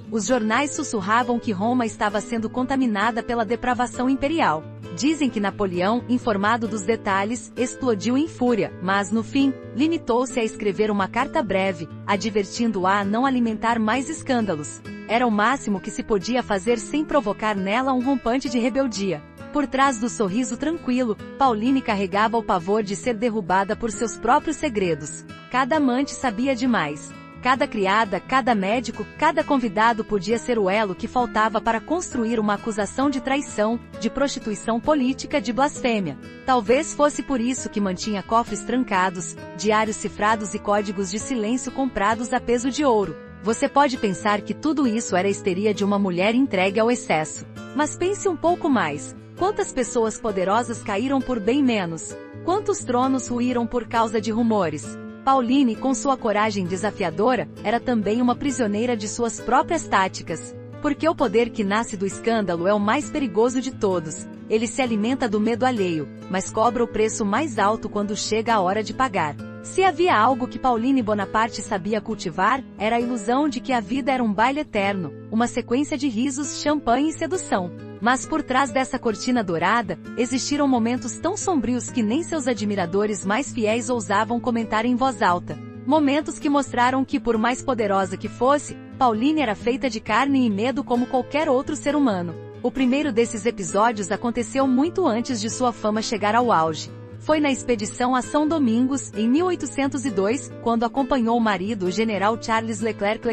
Os jornais sussurravam que Roma estava sendo contaminada pela depravação imperial. Dizem que Napoleão, informado dos detalhes, explodiu em fúria, mas no fim, limitou-se a escrever uma carta breve, advertindo-a a não alimentar mais escândalos. Era o máximo que se podia fazer sem provocar nela um rompante de rebeldia. Por trás do sorriso tranquilo, Pauline carregava o pavor de ser derrubada por seus próprios segredos. Cada amante sabia demais. Cada criada, cada médico, cada convidado podia ser o elo que faltava para construir uma acusação de traição, de prostituição política, de blasfêmia. Talvez fosse por isso que mantinha cofres trancados, diários cifrados e códigos de silêncio comprados a peso de ouro. Você pode pensar que tudo isso era a histeria de uma mulher entregue ao excesso. Mas pense um pouco mais. Quantas pessoas poderosas caíram por bem menos? Quantos tronos ruíram por causa de rumores? Pauline, com sua coragem desafiadora, era também uma prisioneira de suas próprias táticas. Porque o poder que nasce do escândalo é o mais perigoso de todos. Ele se alimenta do medo alheio, mas cobra o preço mais alto quando chega a hora de pagar. Se havia algo que Pauline Bonaparte sabia cultivar, era a ilusão de que a vida era um baile eterno, uma sequência de risos, champanhe e sedução. Mas por trás dessa cortina dourada, existiram momentos tão sombrios que nem seus admiradores mais fiéis ousavam comentar em voz alta. Momentos que mostraram que, por mais poderosa que fosse, Pauline era feita de carne e medo como qualquer outro ser humano. O primeiro desses episódios aconteceu muito antes de sua fama chegar ao auge. Foi na expedição a São Domingos, em 1802, quando acompanhou o marido, o general Charles Leclerc,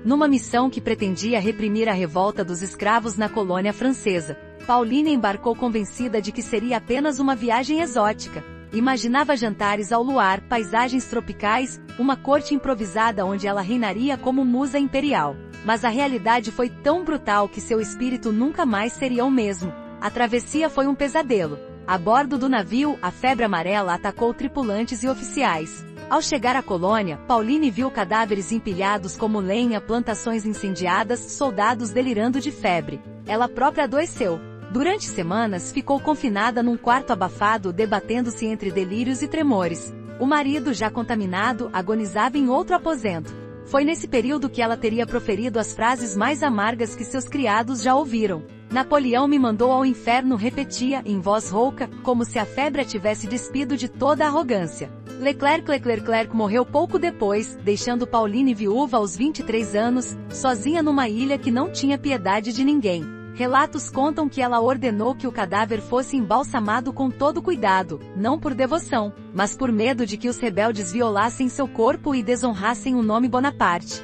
numa missão que pretendia reprimir a revolta dos escravos na colônia francesa. Pauline embarcou convencida de que seria apenas uma viagem exótica. Imaginava jantares ao luar, paisagens tropicais, uma corte improvisada onde ela reinaria como musa imperial. Mas a realidade foi tão brutal que seu espírito nunca mais seria o mesmo. A travessia foi um pesadelo. A bordo do navio, a febre amarela atacou tripulantes e oficiais. Ao chegar à colônia, Pauline viu cadáveres empilhados como lenha, plantações incendiadas, soldados delirando de febre. Ela própria adoeceu. Durante semanas ficou confinada num quarto abafado, debatendo-se entre delírios e tremores. O marido, já contaminado, agonizava em outro aposento. Foi nesse período que ela teria proferido as frases mais amargas que seus criados já ouviram. Napoleão me mandou ao inferno, repetia, em voz rouca, como se a febre a tivesse despido de toda a arrogância. Leclerc morreu pouco depois, deixando Pauline viúva aos 23 anos, sozinha numa ilha que não tinha piedade de ninguém. Relatos contam que ela ordenou que o cadáver fosse embalsamado com todo cuidado, não por devoção, mas por medo de que os rebeldes violassem seu corpo e desonrassem o nome Bonaparte.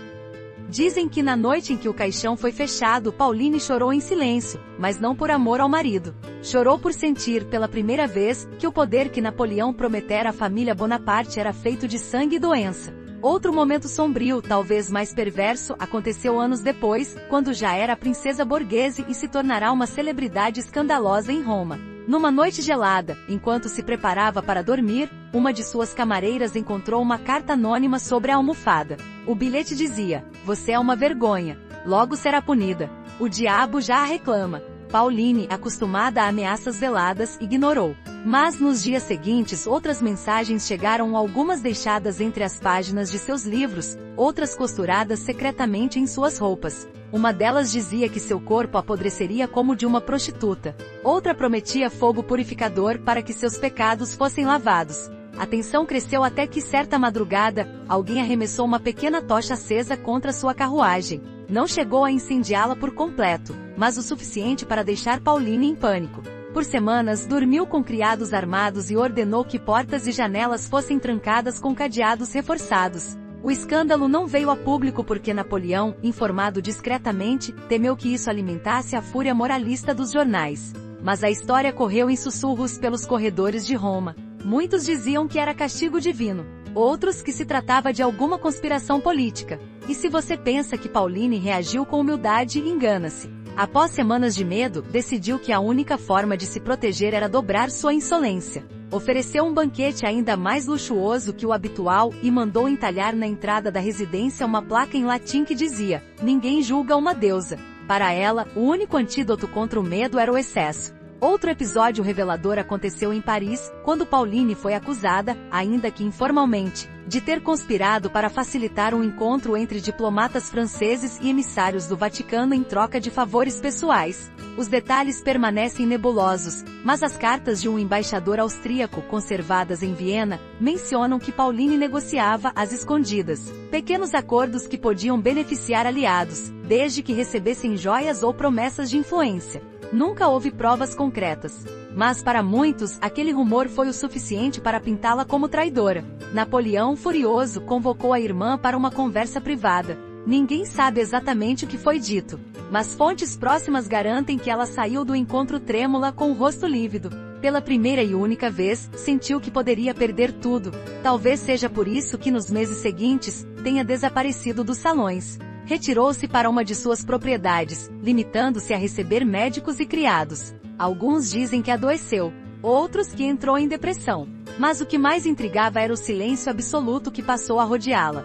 Dizem que na noite em que o caixão foi fechado, Pauline chorou em silêncio, mas não por amor ao marido. Chorou por sentir, pela primeira vez, que o poder que Napoleão prometera à família Bonaparte era feito de sangue e doença. Outro momento sombrio, talvez mais perverso, aconteceu anos depois, quando já era a princesa Borghese e se tornará uma celebridade escandalosa em Roma. Numa noite gelada, enquanto se preparava para dormir, uma de suas camareiras encontrou uma carta anônima sobre a almofada. O bilhete dizia: "Você é uma vergonha. Logo será punida. O diabo já a reclama." Pauline, acostumada a ameaças veladas, ignorou. Mas nos dias seguintes outras mensagens chegaram, algumas deixadas entre as páginas de seus livros, outras costuradas secretamente em suas roupas. Uma delas dizia que seu corpo apodreceria como de uma prostituta. Outra prometia fogo purificador para que seus pecados fossem lavados. A tensão cresceu até que, certa madrugada, alguém arremessou uma pequena tocha acesa contra sua carruagem. Não chegou a incendiá-la por completo, mas o suficiente para deixar Pauline em pânico. Por semanas dormiu com criados armados e ordenou que portas e janelas fossem trancadas com cadeados reforçados. O escândalo não veio a público porque Napoleão, informado discretamente, temeu que isso alimentasse a fúria moralista dos jornais. Mas a história correu em sussurros pelos corredores de Roma. Muitos diziam que era castigo divino, outros que se tratava de alguma conspiração política. E se você pensa que Pauline reagiu com humildade, engana-se. Após semanas de medo, decidiu que a única forma de se proteger era dobrar sua insolência. Ofereceu um banquete ainda mais luxuoso que o habitual e mandou entalhar na entrada da residência uma placa em latim que dizia: "Ninguém julga uma deusa." Para ela, o único antídoto contra o medo era o excesso. Outro episódio revelador aconteceu em Paris, quando Pauline foi acusada, ainda que informalmente, de ter conspirado para facilitar um encontro entre diplomatas franceses e emissários do Vaticano em troca de favores pessoais. Os detalhes permanecem nebulosos, mas as cartas de um embaixador austríaco conservadas em Viena mencionam que Pauline negociava às escondidas pequenos acordos que podiam beneficiar aliados, desde que recebessem joias ou promessas de influência. Nunca houve provas concretas. Mas para muitos, aquele rumor foi o suficiente para pintá-la como traidora. Napoleão, furioso, convocou a irmã para uma conversa privada. Ninguém sabe exatamente o que foi dito, mas fontes próximas garantem que ela saiu do encontro trêmula com o rosto lívido. Pela primeira e única vez, sentiu que poderia perder tudo. Talvez seja por isso que nos meses seguintes, tenha desaparecido dos salões. Retirou-se para uma de suas propriedades, limitando-se a receber médicos e criados. Alguns dizem que adoeceu, outros que entrou em depressão. Mas o que mais intrigava era o silêncio absoluto que passou a rodeá-la.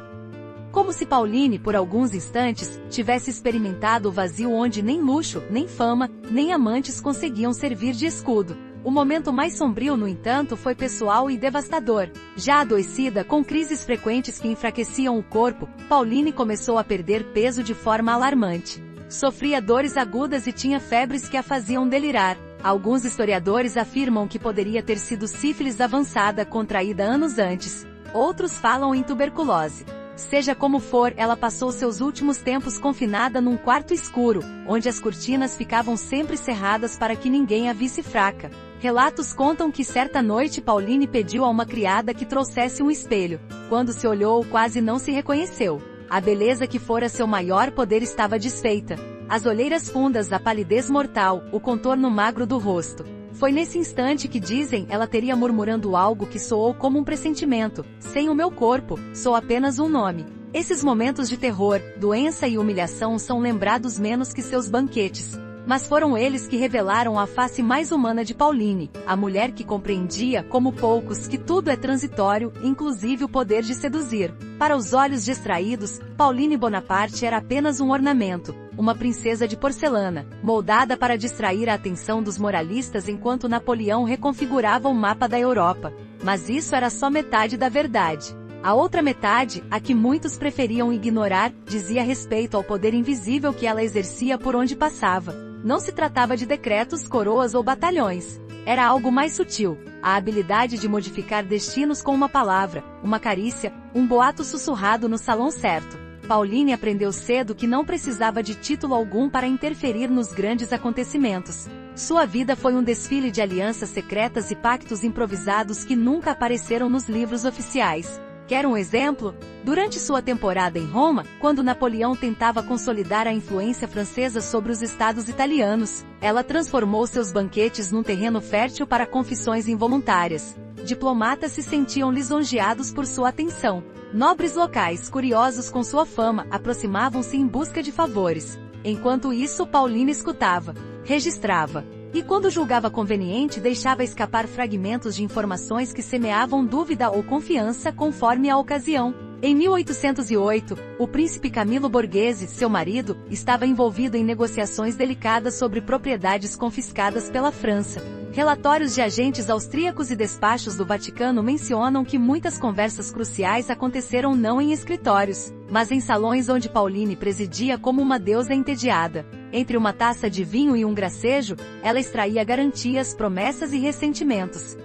Como se Pauline, por alguns instantes, tivesse experimentado o vazio onde nem luxo, nem fama, nem amantes conseguiam servir de escudo. O momento mais sombrio, no entanto, foi pessoal e devastador. Já adoecida, com crises frequentes que enfraqueciam o corpo, Pauline começou a perder peso de forma alarmante. Sofria dores agudas e tinha febres que a faziam delirar. Alguns historiadores afirmam que poderia ter sido sífilis avançada contraída anos antes. Outros falam em tuberculose. Seja como for, ela passou seus últimos tempos confinada num quarto escuro, onde as cortinas ficavam sempre cerradas para que ninguém a visse fraca. Relatos contam que certa noite Pauline pediu a uma criada que trouxesse um espelho. Quando se olhou, quase não se reconheceu. A beleza que fora seu maior poder estava desfeita. As olheiras fundas, a palidez mortal, o contorno magro do rosto. Foi nesse instante que, dizem, ela teria murmurando algo que soou como um pressentimento: sem o meu corpo, sou apenas um nome. Esses momentos de terror, doença e humilhação são lembrados menos que seus banquetes. Mas foram eles que revelaram a face mais humana de Pauline, a mulher que compreendia, como poucos, que tudo é transitório, inclusive o poder de seduzir. Para os olhos distraídos, Pauline Bonaparte era apenas um ornamento, uma princesa de porcelana, moldada para distrair a atenção dos moralistas enquanto Napoleão reconfigurava o mapa da Europa. Mas isso era só metade da verdade. A outra metade, a que muitos preferiam ignorar, dizia respeito ao poder invisível que ela exercia por onde passava. Não se tratava de decretos, coroas ou batalhões. Era algo mais sutil, a habilidade de modificar destinos com uma palavra, uma carícia, um boato sussurrado no salão certo. Pauline aprendeu cedo que não precisava de título algum para interferir nos grandes acontecimentos. Sua vida foi um desfile de alianças secretas e pactos improvisados que nunca apareceram nos livros oficiais. Quer um exemplo? Durante sua temporada em Roma, quando Napoleão tentava consolidar a influência francesa sobre os estados italianos, ela transformou seus banquetes num terreno fértil para confissões involuntárias. Diplomatas se sentiam lisonjeados por sua atenção. Nobres locais, curiosos com sua fama, aproximavam-se em busca de favores. Enquanto isso, Pauline escutava, registrava. E quando julgava conveniente, deixava escapar fragmentos de informações que semeavam dúvida ou confiança conforme a ocasião. Em 1808, o príncipe Camillo Borghese, seu marido, estava envolvido em negociações delicadas sobre propriedades confiscadas pela França. Relatórios de agentes austríacos e despachos do Vaticano mencionam que muitas conversas cruciais aconteceram não em escritórios, mas em salões onde Pauline presidia como uma deusa entediada. Entre uma taça de vinho e um gracejo, ela extraía garantias, promessas e ressentimentos.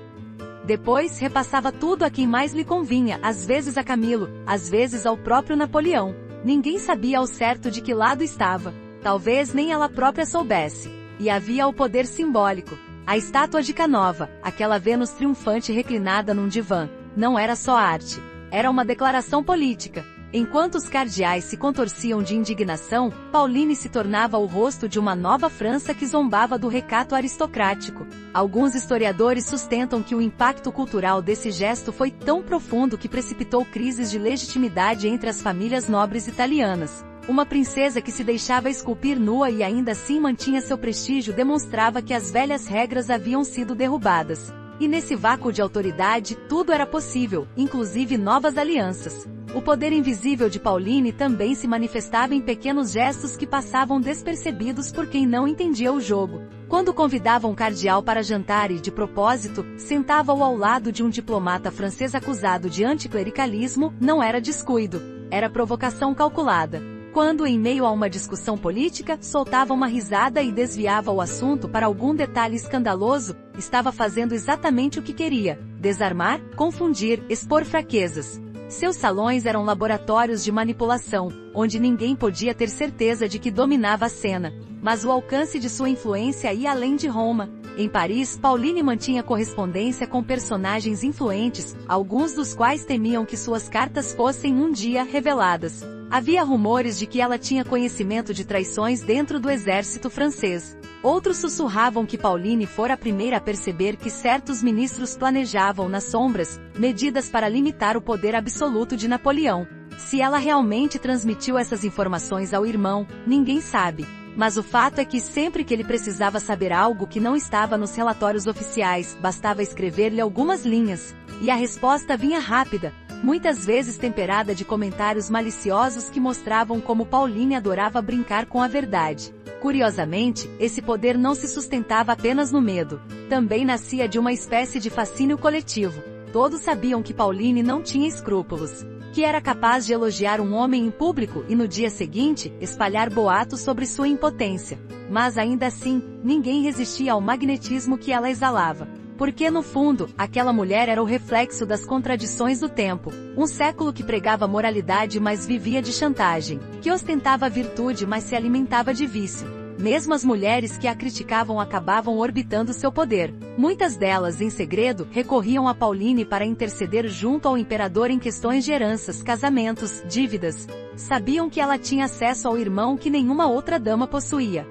Depois, repassava tudo a quem mais lhe convinha, às vezes a Camilo, às vezes ao próprio Napoleão. Ninguém sabia ao certo de que lado estava. Talvez nem ela própria soubesse. E havia o poder simbólico. A estátua de Canova, aquela Vênus triunfante reclinada num divã, não era só arte. Era uma declaração política. Enquanto os cardeais se contorciam de indignação, Pauline se tornava o rosto de uma nova França que zombava do recato aristocrático. Alguns historiadores sustentam que o impacto cultural desse gesto foi tão profundo que precipitou crises de legitimidade entre as famílias nobres italianas. Uma princesa que se deixava esculpir nua e ainda assim mantinha seu prestígio demonstrava que as velhas regras haviam sido derrubadas. E nesse vácuo de autoridade, tudo era possível, inclusive novas alianças. O poder invisível de Pauline também se manifestava em pequenos gestos que passavam despercebidos por quem não entendia o jogo. Quando convidava um cardeal para jantar e, de propósito, sentava-o ao lado de um diplomata francês acusado de anticlericalismo, não era descuido, era provocação calculada. Quando, em meio a uma discussão política, soltava uma risada e desviava o assunto para algum detalhe escandaloso, estava fazendo exatamente o que queria: desarmar, confundir, expor fraquezas. Seus salões eram laboratórios de manipulação, onde ninguém podia ter certeza de que dominava a cena. Mas o alcance de sua influência ia além de Roma. Em Paris, Pauline mantinha correspondência com personagens influentes, alguns dos quais temiam que suas cartas fossem um dia reveladas. Havia rumores de que ela tinha conhecimento de traições dentro do exército francês. Outros sussurravam que Pauline fora a primeira a perceber que certos ministros planejavam nas sombras medidas para limitar o poder absoluto de Napoleão. Se ela realmente transmitiu essas informações ao irmão, ninguém sabe. Mas o fato é que sempre que ele precisava saber algo que não estava nos relatórios oficiais, bastava escrever-lhe algumas linhas. E a resposta vinha rápida, muitas vezes temperada de comentários maliciosos que mostravam como Pauline adorava brincar com a verdade. Curiosamente, esse poder não se sustentava apenas no medo. Também nascia de uma espécie de fascínio coletivo. Todos sabiam que Pauline não tinha escrúpulos, que era capaz de elogiar um homem em público e no dia seguinte, espalhar boatos sobre sua impotência. Mas ainda assim, ninguém resistia ao magnetismo que ela exalava. Porque no fundo, aquela mulher era o reflexo das contradições do tempo. Um século que pregava moralidade mas vivia de chantagem, que ostentava virtude mas se alimentava de vício. Mesmo as mulheres que a criticavam acabavam orbitando seu poder. Muitas delas, em segredo, recorriam a Pauline para interceder junto ao imperador em questões de heranças, casamentos, dívidas. Sabiam que ela tinha acesso ao irmão que nenhuma outra dama possuía.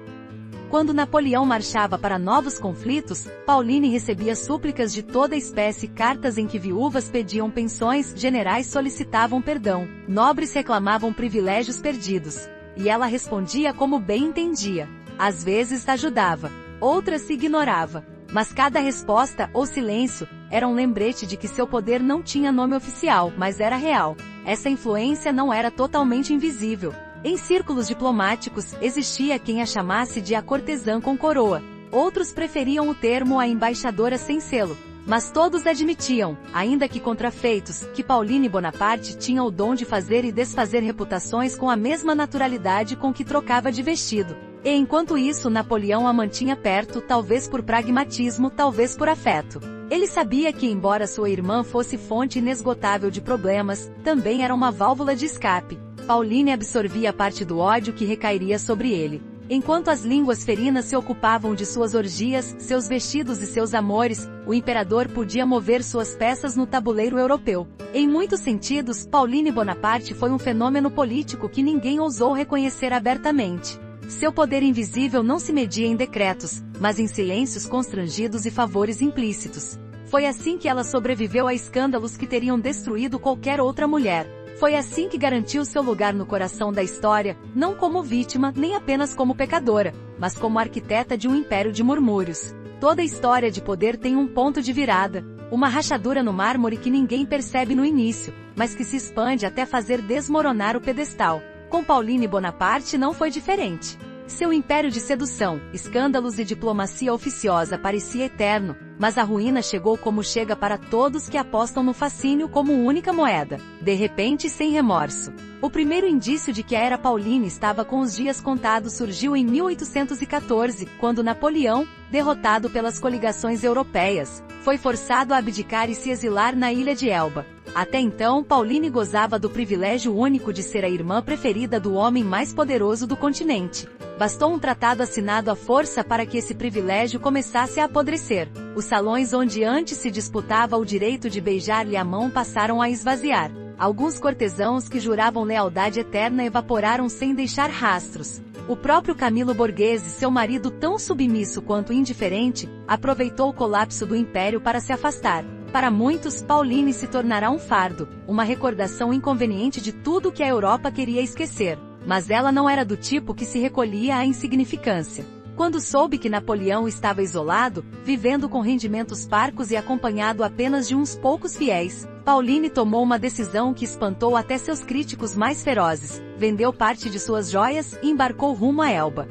Quando Napoleão marchava para novos conflitos, Pauline recebia súplicas de toda espécie, cartas em que viúvas pediam pensões, generais solicitavam perdão, nobres reclamavam privilégios perdidos. E ela respondia como bem entendia. Às vezes ajudava, outras se ignorava. Mas cada resposta, ou silêncio, era um lembrete de que seu poder não tinha nome oficial, mas era real. Essa influência não era totalmente invisível. Em círculos diplomáticos, existia quem a chamasse de a cortesã com coroa. Outros preferiam o termo a embaixadora sem selo. Mas todos admitiam, ainda que contrafeitos, que Pauline Bonaparte tinha o dom de fazer e desfazer reputações com a mesma naturalidade com que trocava de vestido. E enquanto isso Napoleão a mantinha perto, talvez por pragmatismo, talvez por afeto. Ele sabia que embora sua irmã fosse fonte inesgotável de problemas, também era uma válvula de escape. Pauline absorvia parte do ódio que recairia sobre ele. Enquanto as línguas ferinas se ocupavam de suas orgias, seus vestidos e seus amores, o imperador podia mover suas peças no tabuleiro europeu. Em muitos sentidos, Pauline Bonaparte foi um fenômeno político que ninguém ousou reconhecer abertamente. Seu poder invisível não se media em decretos, mas em silêncios constrangidos e favores implícitos. Foi assim que ela sobreviveu a escândalos que teriam destruído qualquer outra mulher. Foi assim que garantiu seu lugar no coração da história, não como vítima, nem apenas como pecadora, mas como arquiteta de um império de murmúrios. Toda história de poder tem um ponto de virada, uma rachadura no mármore que ninguém percebe no início, mas que se expande até fazer desmoronar o pedestal. Com Pauline Bonaparte não foi diferente. Seu império de sedução, escândalos e diplomacia oficiosa parecia eterno, mas a ruína chegou como chega para todos que apostam no fascínio como única moeda, de repente e sem remorso. O primeiro indício de que a era Pauline estava com os dias contados surgiu em 1814, quando Napoleão, derrotado pelas coligações europeias, foi forçado a abdicar e se exilar na ilha de Elba. Até então, Pauline gozava do privilégio único de ser a irmã preferida do homem mais poderoso do continente. Bastou um tratado assinado à força para que esse privilégio começasse a apodrecer. Os salões onde antes se disputava o direito de beijar-lhe a mão passaram a esvaziar. Alguns cortesãos que juravam lealdade eterna evaporaram sem deixar rastros. O próprio Camillo Borghese, seu marido tão submisso quanto indiferente, aproveitou o colapso do império para se afastar. Para muitos, Pauline se tornará um fardo, uma recordação inconveniente de tudo que a Europa queria esquecer. Mas ela não era do tipo que se recolhia à insignificância. Quando soube que Napoleão estava isolado, vivendo com rendimentos parcos e acompanhado apenas de uns poucos fiéis, Pauline tomou uma decisão que espantou até seus críticos mais ferozes. Vendeu parte de suas joias e embarcou rumo a Elba.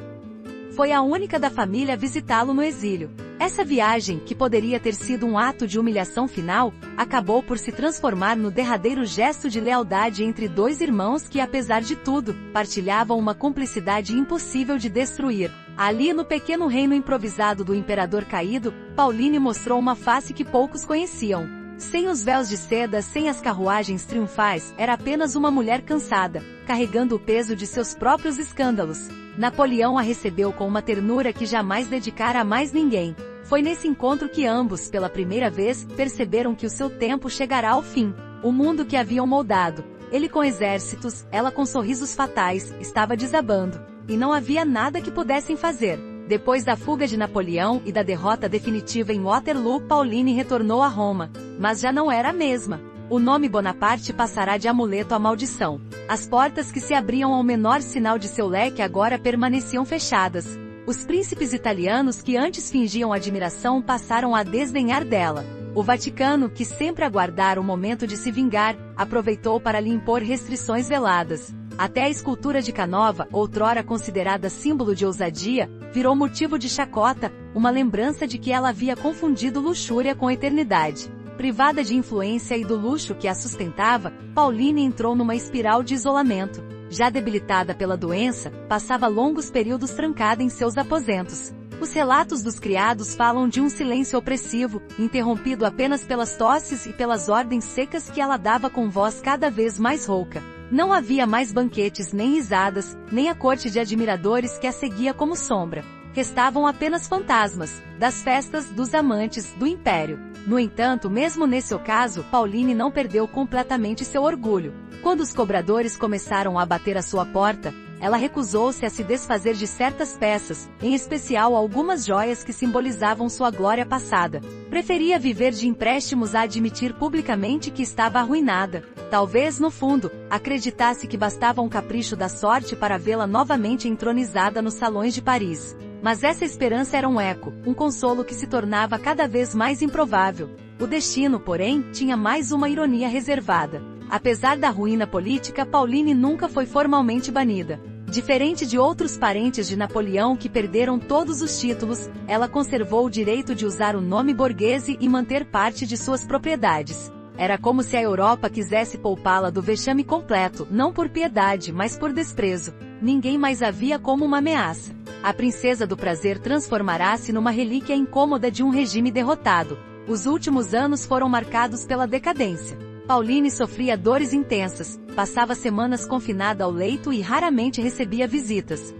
Foi a única da família a visitá-lo no exílio. Essa viagem, que poderia ter sido um ato de humilhação final, acabou por se transformar no derradeiro gesto de lealdade entre dois irmãos que, apesar de tudo, partilhavam uma cumplicidade impossível de destruir. Ali no pequeno reino improvisado do imperador caído, Pauline mostrou uma face que poucos conheciam. Sem os véus de seda, sem as carruagens triunfais, era apenas uma mulher cansada, carregando o peso de seus próprios escândalos. Napoleão a recebeu com uma ternura que jamais dedicara a mais ninguém. Foi nesse encontro que ambos, pela primeira vez, perceberam que o seu tempo chegará ao fim. O mundo que haviam moldado, ele com exércitos, ela com sorrisos fatais, estava desabando. E não havia nada que pudessem fazer. Depois da fuga de Napoleão e da derrota definitiva em Waterloo, Pauline retornou a Roma. Mas já não era a mesma. O nome Bonaparte passará de amuleto a maldição. As portas que se abriam ao menor sinal de seu leque agora permaneciam fechadas. Os príncipes italianos que antes fingiam admiração passaram a desdenhar dela. O Vaticano, que sempre aguardara o momento de se vingar, aproveitou para lhe impor restrições veladas. Até a escultura de Canova, outrora considerada símbolo de ousadia, virou motivo de chacota, uma lembrança de que ela havia confundido luxúria com eternidade. Privada de influência e do luxo que a sustentava, Pauline entrou numa espiral de isolamento. Já debilitada pela doença, passava longos períodos trancada em seus aposentos. Os relatos dos criados falam de um silêncio opressivo, interrompido apenas pelas tosses e pelas ordens secas que ela dava com voz cada vez mais rouca. Não havia mais banquetes nem risadas, nem a corte de admiradores que a seguia como sombra. Restavam apenas fantasmas, das festas, dos amantes, do império. No entanto, mesmo nesse ocaso, Pauline não perdeu completamente seu orgulho. Quando os cobradores começaram a bater à sua porta, ela recusou-se a se desfazer de certas peças, em especial algumas joias que simbolizavam sua glória passada. Preferia viver de empréstimos a admitir publicamente que estava arruinada. Talvez, no fundo, acreditasse que bastava um capricho da sorte para vê-la novamente entronizada nos salões de Paris. Mas essa esperança era um eco, um consolo que se tornava cada vez mais improvável. O destino, porém, tinha mais uma ironia reservada. Apesar da ruína política, Pauline nunca foi formalmente banida. Diferente de outros parentes de Napoleão que perderam todos os títulos, ela conservou o direito de usar o nome Borghese e manter parte de suas propriedades. Era como se a Europa quisesse poupá-la do vexame completo, não por piedade, mas por desprezo. Ninguém mais a via como uma ameaça. A princesa do prazer transformará-se numa relíquia incômoda de um regime derrotado. Os últimos anos foram marcados pela decadência. Pauline sofria dores intensas, passava semanas confinada ao leito e raramente recebia visitas.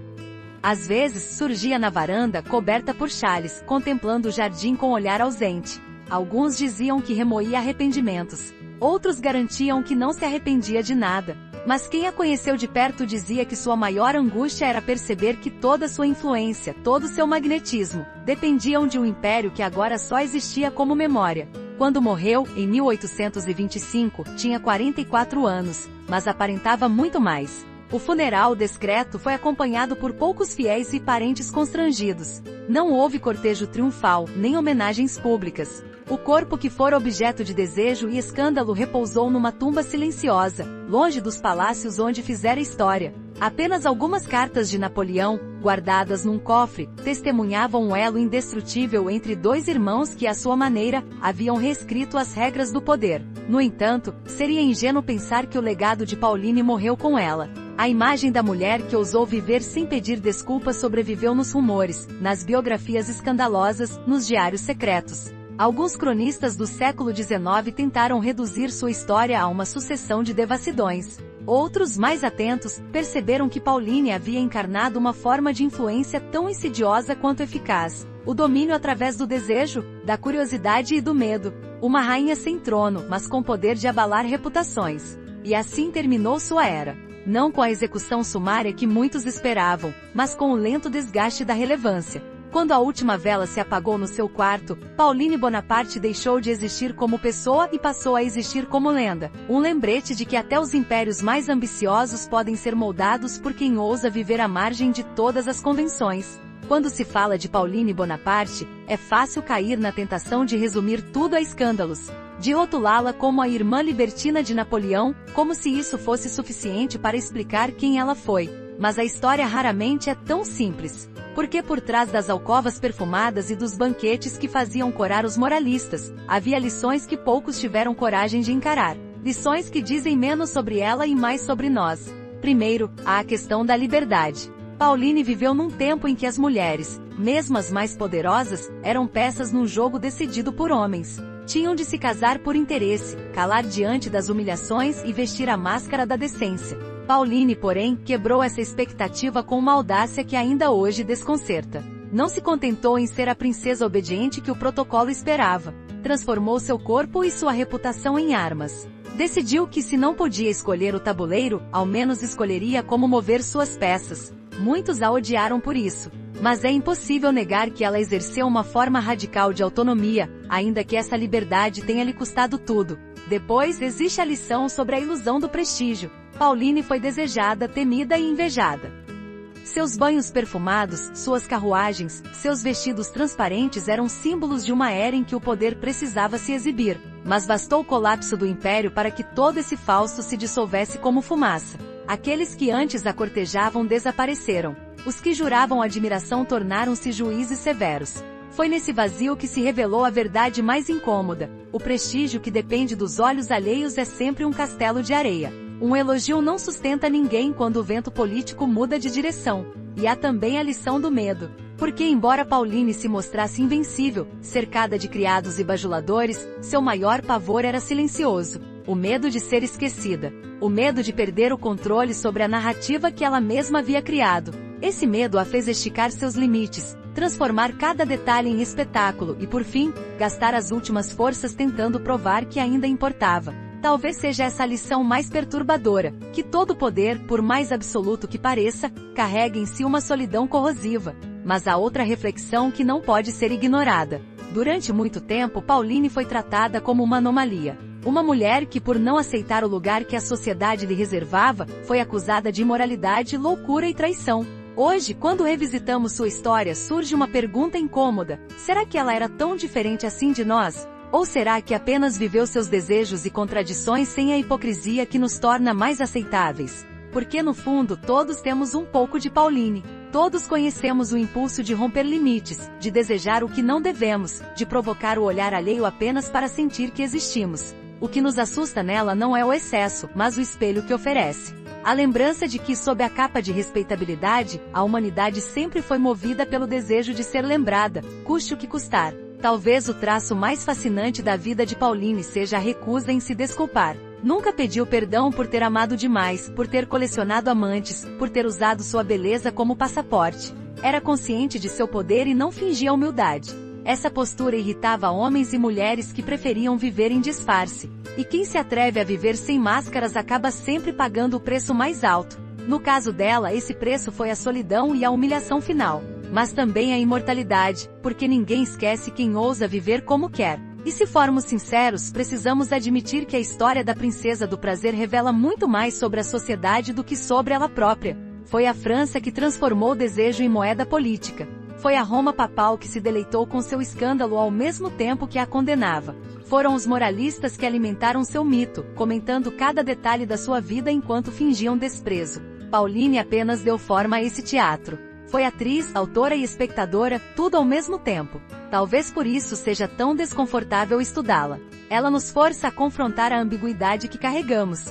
Às vezes, surgia na varanda, coberta por chales, contemplando o jardim com olhar ausente. Alguns diziam que remoía arrependimentos. Outros garantiam que não se arrependia de nada. Mas quem a conheceu de perto dizia que sua maior angústia era perceber que toda sua influência, todo seu magnetismo, dependiam de um império que agora só existia como memória. Quando morreu, em 1825, tinha 44 anos, mas aparentava muito mais. O funeral discreto foi acompanhado por poucos fiéis e parentes constrangidos. Não houve cortejo triunfal, nem homenagens públicas. O corpo que fora objeto de desejo e escândalo repousou numa tumba silenciosa, longe dos palácios onde fizera história. Apenas algumas cartas de Napoleão, guardadas num cofre, testemunhavam um elo indestrutível entre dois irmãos que, à sua maneira, haviam reescrito as regras do poder. No entanto, seria ingênuo pensar que o legado de Pauline morreu com ela. A imagem da mulher que ousou viver sem pedir desculpas sobreviveu nos rumores, nas biografias escandalosas, nos diários secretos. Alguns cronistas do século XIX tentaram reduzir sua história a uma sucessão de devassidões. Outros, mais atentos, perceberam que Pauline havia encarnado uma forma de influência tão insidiosa quanto eficaz. O domínio através do desejo, da curiosidade e do medo. Uma rainha sem trono, mas com poder de abalar reputações. E assim terminou sua era. Não com a execução sumária que muitos esperavam, mas com o lento desgaste da relevância. Quando a última vela se apagou no seu quarto, Pauline Bonaparte deixou de existir como pessoa e passou a existir como lenda. Um lembrete de que até os impérios mais ambiciosos podem ser moldados por quem ousa viver à margem de todas as convenções. Quando se fala de Pauline Bonaparte, é fácil cair na tentação de resumir tudo a escândalos. De rotulá-la como a irmã libertina de Napoleão, como se isso fosse suficiente para explicar quem ela foi. Mas a história raramente é tão simples. Porque por trás das alcovas perfumadas e dos banquetes que faziam corar os moralistas, havia lições que poucos tiveram coragem de encarar. Lições que dizem menos sobre ela e mais sobre nós. Primeiro, há a questão da liberdade. Pauline viveu num tempo em que as mulheres, mesmo as mais poderosas, eram peças num jogo decidido por homens. Tinham de se casar por interesse, calar diante das humilhações e vestir a máscara da decência. Pauline, porém, quebrou essa expectativa com uma audácia que ainda hoje desconcerta. Não se contentou em ser a princesa obediente que o protocolo esperava. Transformou seu corpo e sua reputação em armas. Decidiu que se não podia escolher o tabuleiro, ao menos escolheria como mover suas peças. Muitos a odiaram por isso. Mas é impossível negar que ela exerceu uma forma radical de autonomia, ainda que essa liberdade tenha lhe custado tudo. Depois existe a lição sobre a ilusão do prestígio. Pauline foi desejada, temida e invejada. Seus banhos perfumados, suas carruagens, seus vestidos transparentes eram símbolos de uma era em que o poder precisava se exibir. Mas bastou o colapso do império para que todo esse falso se dissolvesse como fumaça. Aqueles que antes a cortejavam desapareceram. Os que juravam admiração tornaram-se juízes severos. Foi nesse vazio que se revelou a verdade mais incômoda. O prestígio que depende dos olhos alheios é sempre um castelo de areia. Um elogio não sustenta ninguém quando o vento político muda de direção. E há também a lição do medo. Porque embora Pauline se mostrasse invencível, cercada de criados e bajuladores, seu maior pavor era silencioso. O medo de ser esquecida. O medo de perder o controle sobre a narrativa que ela mesma havia criado. Esse medo a fez esticar seus limites, transformar cada detalhe em espetáculo e, por fim, gastar as últimas forças tentando provar que ainda importava. Talvez seja essa a lição mais perturbadora, que todo poder, por mais absoluto que pareça, carrega em si uma solidão corrosiva. Mas há outra reflexão que não pode ser ignorada. Durante muito tempo, Pauline foi tratada como uma anomalia. Uma mulher que, por não aceitar o lugar que a sociedade lhe reservava, foi acusada de imoralidade, loucura e traição. Hoje, quando revisitamos sua história, surge uma pergunta incômoda: será que ela era tão diferente assim de nós? Ou será que apenas viveu seus desejos e contradições sem a hipocrisia que nos torna mais aceitáveis? Porque no fundo todos temos um pouco de Pauline. Todos conhecemos o impulso de romper limites, de desejar o que não devemos, de provocar o olhar alheio apenas para sentir que existimos. O que nos assusta nela não é o excesso, mas o espelho que oferece. A lembrança de que, sob a capa de respeitabilidade, a humanidade sempre foi movida pelo desejo de ser lembrada, custe o que custar. Talvez o traço mais fascinante da vida de Pauline seja a recusa em se desculpar. Nunca pediu perdão por ter amado demais, por ter colecionado amantes, por ter usado sua beleza como passaporte. Era consciente de seu poder e não fingia humildade. Essa postura irritava homens e mulheres que preferiam viver em disfarce. E quem se atreve a viver sem máscaras acaba sempre pagando o preço mais alto. No caso dela, esse preço foi a solidão e a humilhação final. Mas também a imortalidade, porque ninguém esquece quem ousa viver como quer. E se formos sinceros, precisamos admitir que a história da Princesa do Prazer revela muito mais sobre a sociedade do que sobre ela própria. Foi a França que transformou o desejo em moeda política. Foi a Roma papal que se deleitou com seu escândalo ao mesmo tempo que a condenava. Foram os moralistas que alimentaram seu mito, comentando cada detalhe da sua vida enquanto fingiam desprezo. Pauline apenas deu forma a esse teatro. Foi atriz, autora e espectadora, tudo ao mesmo tempo. Talvez por isso seja tão desconfortável estudá-la. Ela nos força a confrontar a ambiguidade que carregamos.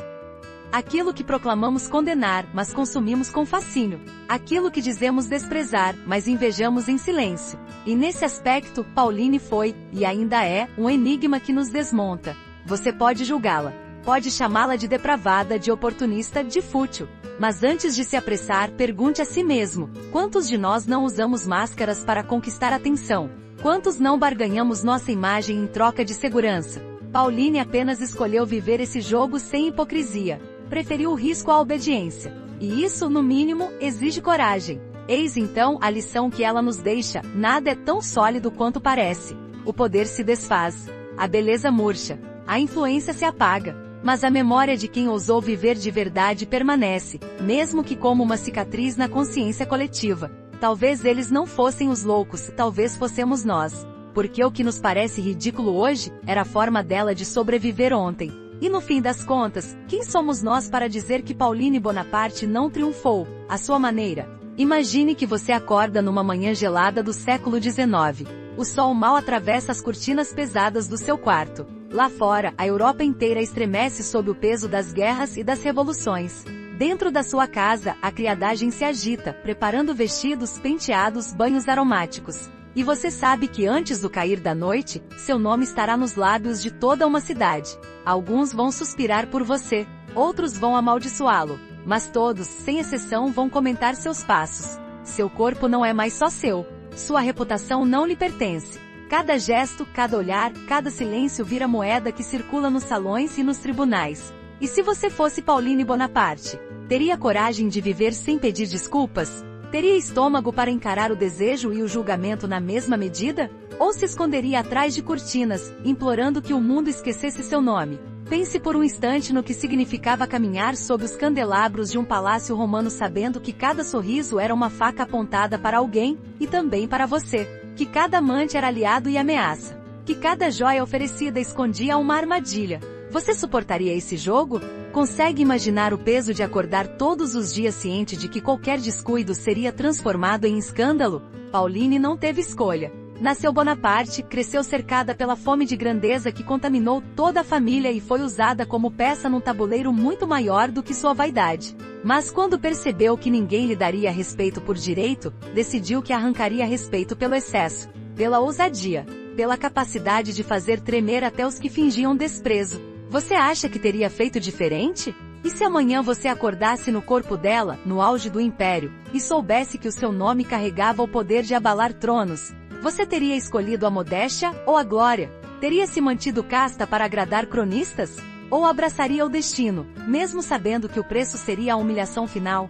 Aquilo que proclamamos condenar, mas consumimos com fascínio. Aquilo que dizemos desprezar, mas invejamos em silêncio. E nesse aspecto, Pauline foi, e ainda é, um enigma que nos desmonta. Você pode julgá-la. Pode chamá-la de depravada, de oportunista, de fútil. Mas antes de se apressar, pergunte a si mesmo: quantos de nós não usamos máscaras para conquistar atenção? Quantos não barganhamos nossa imagem em troca de segurança? Pauline apenas escolheu viver esse jogo sem hipocrisia. Preferiu o risco à obediência. E isso, no mínimo, exige coragem. Eis então a lição que ela nos deixa: nada é tão sólido quanto parece. O poder se desfaz. A beleza murcha. A influência se apaga. Mas a memória de quem ousou viver de verdade permanece, mesmo que como uma cicatriz na consciência coletiva. Talvez eles não fossem os loucos, talvez fossemos nós. Porque o que nos parece ridículo hoje, era a forma dela de sobreviver ontem. E no fim das contas, quem somos nós para dizer que Pauline Bonaparte não triunfou, à sua maneira? Imagine que você acorda numa manhã gelada do século XIX. O sol mal atravessa as cortinas pesadas do seu quarto. Lá fora, a Europa inteira estremece sob o peso das guerras e das revoluções. Dentro da sua casa, a criadagem se agita, preparando vestidos, penteados, banhos aromáticos. E você sabe que antes do cair da noite, seu nome estará nos lábios de toda uma cidade. Alguns vão suspirar por você, outros vão amaldiçoá-lo, mas todos, sem exceção, vão comentar seus passos. Seu corpo não é mais só seu. Sua reputação não lhe pertence. Cada gesto, cada olhar, cada silêncio vira moeda que circula nos salões e nos tribunais. E se você fosse Pauline Bonaparte? Teria coragem de viver sem pedir desculpas? Teria estômago para encarar o desejo e o julgamento na mesma medida? Ou se esconderia atrás de cortinas, implorando que o mundo esquecesse seu nome? Pense por um instante no que significava caminhar sob os candelabros de um palácio romano sabendo que cada sorriso era uma faca apontada para alguém, e também para você. Que cada amante era aliado e ameaça. Que cada joia oferecida escondia uma armadilha. Você suportaria esse jogo? Consegue imaginar o peso de acordar todos os dias ciente de que qualquer descuido seria transformado em escândalo? Pauline não teve escolha. Nasceu Bonaparte, cresceu cercada pela fome de grandeza que contaminou toda a família e foi usada como peça num tabuleiro muito maior do que sua vaidade. Mas quando percebeu que ninguém lhe daria respeito por direito, decidiu que arrancaria respeito pelo excesso, pela ousadia, pela capacidade de fazer tremer até os que fingiam desprezo. Você acha que teria feito diferente? E se amanhã você acordasse no corpo dela, no auge do império, e soubesse que o seu nome carregava o poder de abalar tronos? Você teria escolhido a modéstia ou a glória? Teria se mantido casta para agradar cronistas? Ou abraçaria o destino, mesmo sabendo que o preço seria a humilhação final?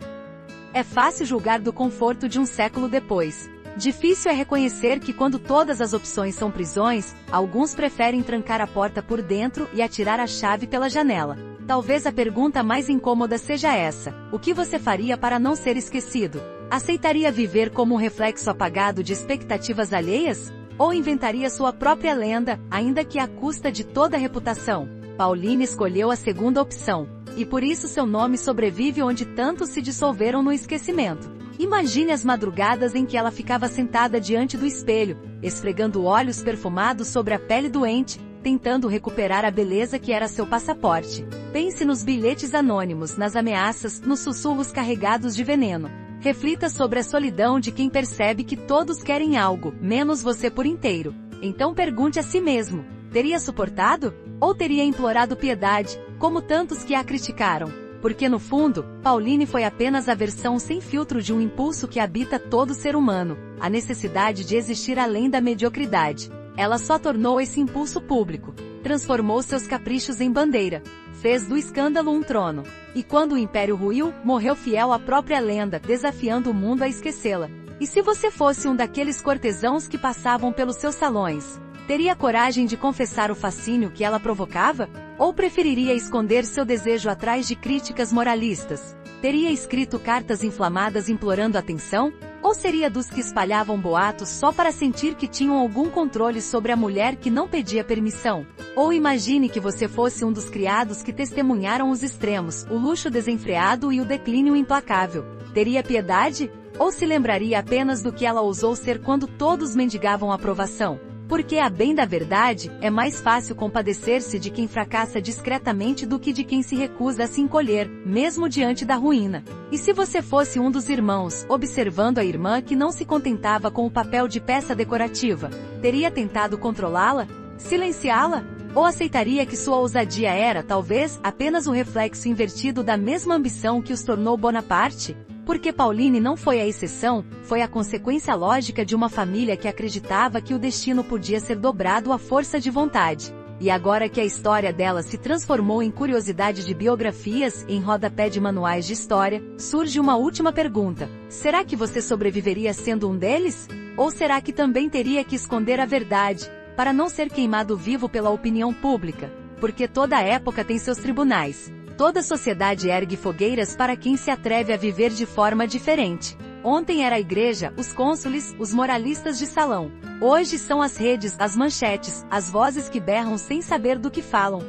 É fácil julgar do conforto de um século depois. Difícil é reconhecer que quando todas as opções são prisões, alguns preferem trancar a porta por dentro e atirar a chave pela janela. Talvez a pergunta mais incômoda seja essa: o que você faria para não ser esquecido? Aceitaria viver como um reflexo apagado de expectativas alheias? Ou inventaria sua própria lenda, ainda que à custa de toda a reputação? Pauline escolheu a segunda opção, e por isso seu nome sobrevive onde tantos se dissolveram no esquecimento. Imagine as madrugadas em que ela ficava sentada diante do espelho, esfregando óleos perfumados sobre a pele doente, tentando recuperar a beleza que era seu passaporte. Pense nos bilhetes anônimos, nas ameaças, nos sussurros carregados de veneno. Reflita sobre a solidão de quem percebe que todos querem algo, menos você por inteiro. Então pergunte a si mesmo: teria suportado? Ou teria implorado piedade, como tantos que a criticaram? Porque no fundo, Pauline foi apenas a versão sem filtro de um impulso que habita todo ser humano, a necessidade de existir além da mediocridade. Ela só tornou esse impulso público, transformou seus caprichos em bandeira, fez do escândalo um trono. E quando o império ruiu, morreu fiel à própria lenda, desafiando o mundo a esquecê-la. E se você fosse um daqueles cortesãos que passavam pelos seus salões, teria coragem de confessar o fascínio que ela provocava? Ou preferiria esconder seu desejo atrás de críticas moralistas? Teria escrito cartas inflamadas implorando atenção? Ou seria dos que espalhavam boatos só para sentir que tinham algum controle sobre a mulher que não pedia permissão? Ou imagine que você fosse um dos criados que testemunharam os extremos, o luxo desenfreado e o declínio implacável. Teria piedade? Ou se lembraria apenas do que ela ousou ser quando todos mendigavam aprovação? Porque, a bem da verdade, é mais fácil compadecer-se de quem fracassa discretamente do que de quem se recusa a se encolher, mesmo diante da ruína. E se você fosse um dos irmãos, observando a irmã que não se contentava com o papel de peça decorativa, teria tentado controlá-la? Silenciá-la? Ou aceitaria que sua ousadia era, talvez, apenas o reflexo invertido da mesma ambição que os tornou Bonaparte? Porque Pauline não foi a exceção, foi a consequência lógica de uma família que acreditava que o destino podia ser dobrado à força de vontade. E agora que a história dela se transformou em curiosidade de biografias, em rodapé de manuais de história, surge uma última pergunta: será que você sobreviveria sendo um deles? Ou será que também teria que esconder a verdade, para não ser queimado vivo pela opinião pública? Porque toda época tem seus tribunais. Toda sociedade ergue fogueiras para quem se atreve a viver de forma diferente. Ontem era a igreja, os cônsules, os moralistas de salão. Hoje são as redes, as manchetes, as vozes que berram sem saber do que falam.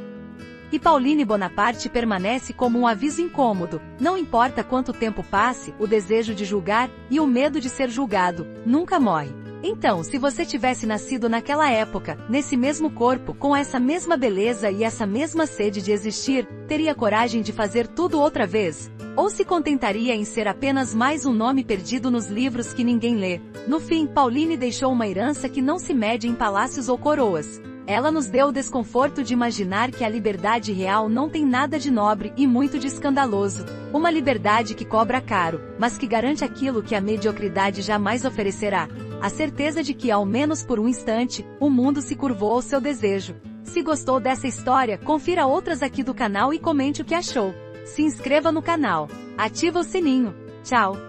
E Pauline Bonaparte permanece como um aviso incômodo. Não importa quanto tempo passe, o desejo de julgar, e o medo de ser julgado, nunca morre. Então, se você tivesse nascido naquela época, nesse mesmo corpo, com essa mesma beleza e essa mesma sede de existir, teria coragem de fazer tudo outra vez? Ou se contentaria em ser apenas mais um nome perdido nos livros que ninguém lê? No fim, Pauline deixou uma herança que não se mede em palácios ou coroas. Ela nos deu o desconforto de imaginar que a liberdade real não tem nada de nobre e muito de escandaloso. Uma liberdade que cobra caro, mas que garante aquilo que a mediocridade jamais oferecerá. a certeza de que, ao menos por um instante, o mundo se curvou ao seu desejo. Se gostou dessa história, confira outras aqui do canal e comente o que achou. Se inscreva no canal. Ativa o sininho. Tchau!